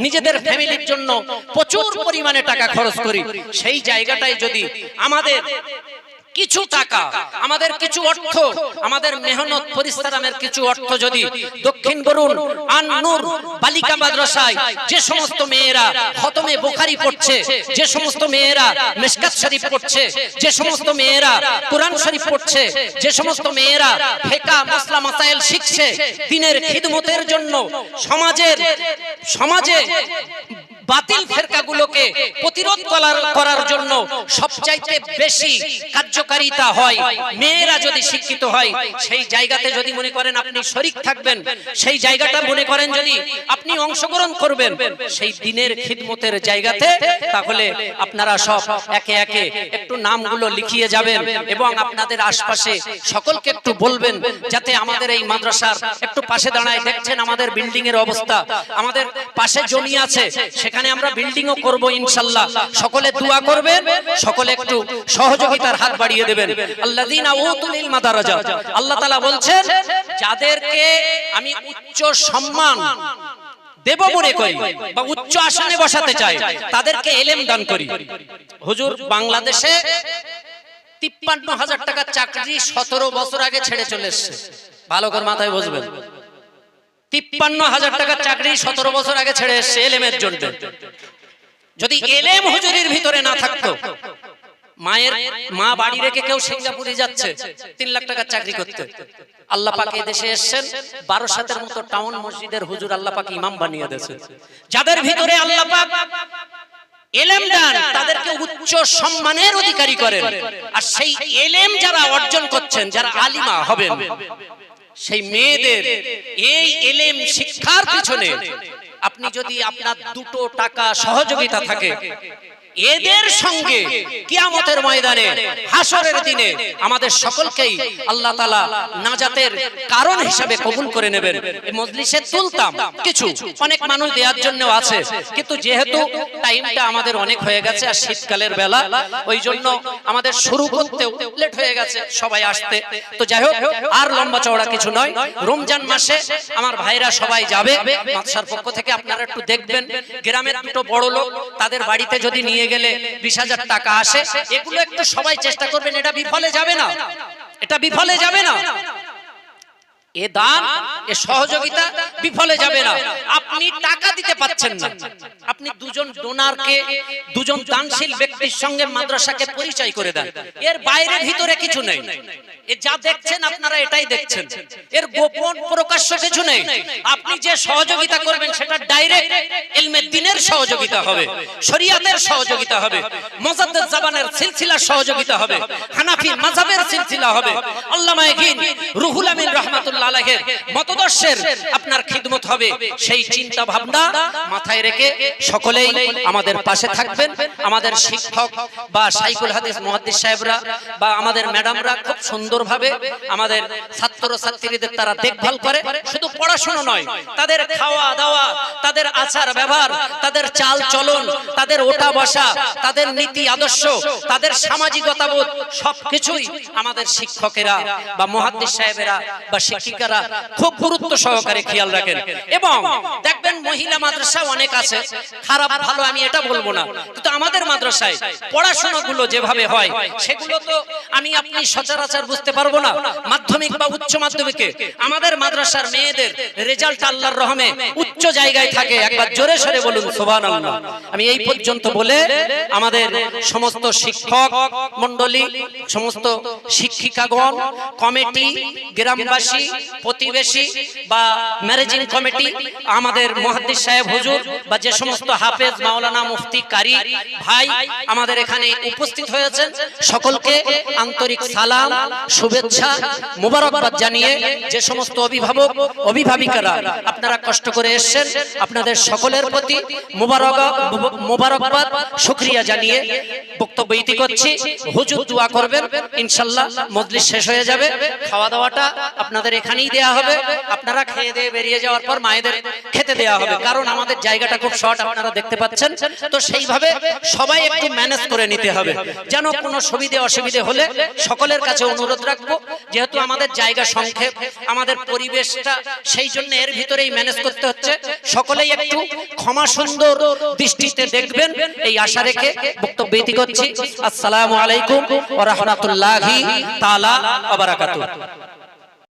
নিজেদের ফ্যামিলির জন্য প্রচুর পরিমাণে টাকা খরচ করি। সেই জায়গাটাই যদি আমাদের কিছু টাকা, আমাদের কিছু অর্থ, আমাদের মেহনত পরিশ্রমের কিছু অর্থ যদি দক্ষিণ বরুণ আন-নূর বালিকা মাদ্রাসায় যে সমস্ত মেয়েরা খতমে বুখারী পড়ছে, যে সমস্ত মেয়েরা মিশকাত শরীফ পড়ছে, যে সমস্ত মেয়েরা কুরআন শরীফ পড়ছে, যে সমস্ত মেয়েরা ফিকহ মাসলা মাসাইল শিখছে, দ্বীনের খিদমতের জন্য সমাজে বাতিল ফেরকাগুলোকে প্রতিরোধ করার জন্য সবচাইতে বেশি কার্যকরী কার্যকারিতা হয়, মেয়েরা যদি শিক্ষিত হয়, সেই জায়গাতে যদি মনে করেন আপনি শরীক থাকবেন, সেই জায়গাটা মনে করেন যদি আপনি অংশগ্রহণ করবেন সেই দিনের খিদমতের জায়গাতে, তাহলে আপনারা সব একে একে একটু নামগুলো লিখিয়ে যাবেন এবং আপনাদের আশপাশে সকলকে একটু বলবেন যাতে আমাদের এই মাদ্রাসার একটু পাশে দাঁড়ায়। দেখছেন আমাদের বিল্ডিং এর অবস্থা, আমাদের পাশে জমি আছে, সেখানে আমরা বিল্ডিংও করব ইনশাআল্লাহ। সকলে দোয়া করবেন, সকলে একটু সহযোগিতার হাত বাড়িয়ে দেবেন। আল্লাযীনা উতুল ইলমা দারাজা, আল্লাহ তাআলা বলছেন যাদেরকে আমি উচ্চ সম্মান দেব মনে করি বা উচ্চ আসনে বসাতে চাই তাদেরকে ইলম দান করি। হুজুর বাংলাদেশে 53,000 টাকার চাকরি 17 বছর আগে ছেড়ে চলে এসেছে। ভালো করে মাথায় বুঝবেন, 53,000 টাকার চাকরি 17 বছর আগে ছেড়ে এসেছে ইলমের জন্য। যদি ইলম হুজুরের ভিতরে না থাকতো, মা বাড়ি রেখে কেউ সিঙ্গাপুরে যাচ্ছে 3 লাখ টাকার চাকরি করতে, আল্লাহ পাক এই দেশে এসেছেন 12 মতো টাউন মসজিদের হুজুর আল্লাহ পাক ইমাম বানিয়ে দিয়েছেন। যাদের ভিতরে আল্লাহ পাক ইলম দান তাদেরকে উচ্চ সম্মানের অধিকারী করেন। আর সেই ইলম যারা অর্জন করছেন, যারা আলিমা হবেন, সেই মেয়েদের এই ইলম শিক্ষার পিছনে আপনি যদি আপনার 2 টাকা সহযোগিতা থাকে, এদের সঙ্গে কিয়ামতের ময়দানে হাসরের দিনে আমাদের সকলকেই আল্লাহ তাআলা নাজাতের কারণ হিসেবে কবুল করে নেবেন। এই মজলিসে তুলতাম কিছু, অনেক মানুষ দেওয়ার জন্য আছে, কিন্তু যেহেতু টাইমটা আমাদের অনেক হয়ে গেছে আর শীতকালের বেলা, ওই জন্য আমাদের শুরু করতেও লেট হয়ে গেছে সবাই আসতে। তো যাই হোক, আর লম্বা চওড়া কিছু নয়, রমজান মাসে আমার ভাইরা সবাই যাবে মাদ্রাসার পক্ষ থেকে। আপনারা একটু দেখবেন, গ্রামের 2 বড় লোক, তাদের বাড়িতে যদি নিয়ে গেলে 20,000 টাকা আসে, এগুলো একটু সবাই চেষ্টা করবেন, এটা বিফলে যাবে না, এটা বিফলে যাবে না। এ দান, এ সহযোগিতা বিফলে যাবে না। আপনি টাকা দিতে পাচ্ছেন না, আপনি 2জন ডোনারকে, 2জন দানশীল ব্যক্তির সঙ্গে মাদ্রাসাকে পরিচয় করে দেন। এর বাইরে ভিতরে কিছু নেই, এ যা দেখছেন আপনারা এটাই দেখছেন, এর গোপন প্রকাশ্য কিছু নেই। আপনি যে সহযোগিতা করবেন সেটা ডাইরেক্ট ইলমের দ্বীনের সহযোগিতা হবে, শরীয়তের সহযোগিতা হবে, মুজাদ্দিদ জামানের সিলসিলার সহযোগিতা হবে, হানাফি মাযহাবের সিলসিলা হবে, আল্লামা ইকিন রুহুল আমিন রাহমাতুল্লাহ আলাইহির মতদর্শের আপনার খিদমত হবে। সেই চিন্তা ভাবনা মাথায় রেখে সকলেই আমাদের পাশে থাকবেন। আমাদের শিক্ষক বা শাইখুল হাদিস মুহাদ্দিস সাহেবরা বা আমাদের ম্যাডামরা খুব সুন্দরভাবে আমাদের ছাত্র ছাত্রীদের তারা দেখভাল করে। শুধু পড়াশোনা নয়, তাদের খাওয়া দাওয়া, তাদের আচার ব্যবহার, তাদের চাল চলন, তাদের ওঠা বসা, তাদের নীতি আদর্শ, তাদের সামাজিকতাবোধ সবকিছুই আমাদের শিক্ষকেরা বা মুহাদ্দিস সাহেবেরা বা শিক্ষিকারা খুব গুরুত্ব সহকারে খেয়াল রাখেন। এবং দেখবেন মহিলা মাদ্রাসা অনেক আছে, খারাপ ভালো আমি এটা বলবো না, কিন্তু আমাদের মাদ্রাসায় পড়াশোনাগুলো যেভাবে হয় সেগুলো তো আমি আপনি সচরাচর বুঝতে পারবো না। মাধ্যমিক বা উচ্চ মাধ্যমিকে আমাদের মাদ্রাসার মেয়েদের রেজাল্ট আল্লাহর রহমে উচ্চ জায়গায় থাকে। একবার জোরে সরে বলুন সুবহানাল্লাহ। আমি এই পর্যন্ত বলে আমাদের সমস্ত শিক্ষক মণ্ডলী, সমস্ত শিক্ষিকাগণ, কমিটি, গ্রামবাসী, প্রতিবেশী বা ম্যানেজিং কমিটি, আমাদের মুহাদ্দিস সাহেব হুজুর বা যে সমস্ত হাফেজ, মাওলানা, মুফতি, কারি ভাই আমাদের এখানে উপস্থিত হয়েছেন, সকলকে আন্তরিক সালাম, শুভেচ্ছা, মোবারকবাদ জানিয়ে, যে সমস্ত অভিভাবক অভিভাবিকারা আপনারা কষ্ট করে এসেছেন, আপনাদের সকলের প্রতি মোবারকবাদ শুকরিয়া জানিয়ে বক্তব্য ইতি করছি। হুজুর দোয়া করবেন, ইনশাআল্লাহ মজলিস শেষ হয়ে যাবে। খাওয়া দাওয়াটা আপনাদের এখানেই দেয়া হবে, আপনারা খেয়ে দিয়ে বেরিয়ে যাওয়ার পর মায়েদের খেতে দেয়া হবে, কারণ আমাদের জায়গাটা খুব শর্ট আপনারা দেখতে পাচ্ছেন। তো সেইভাবে সবাই একটু ম্যানেজ করে নিতে হবে, যেন কোনো সুবিধে অসুবিধে হলে সকলের কাছে অনুরোধ রাখবো, যেহেতু আমাদের জায়গা সংক্ষেপ, আমাদের পরিবেশটা সেই জন্য এর ভিতরেই ম্যানেজ করতে হচ্ছে। সকলেই একটু ক্ষমা সুন্দর দৃষ্টিতে দেখবেন, এই আশা রেখে বক্তব্য ইতি করছি। আসসালামু আলাইকুম ওয়া রাহমাতুল্লাহি তাআলা ওয়া বারাকাতুহু।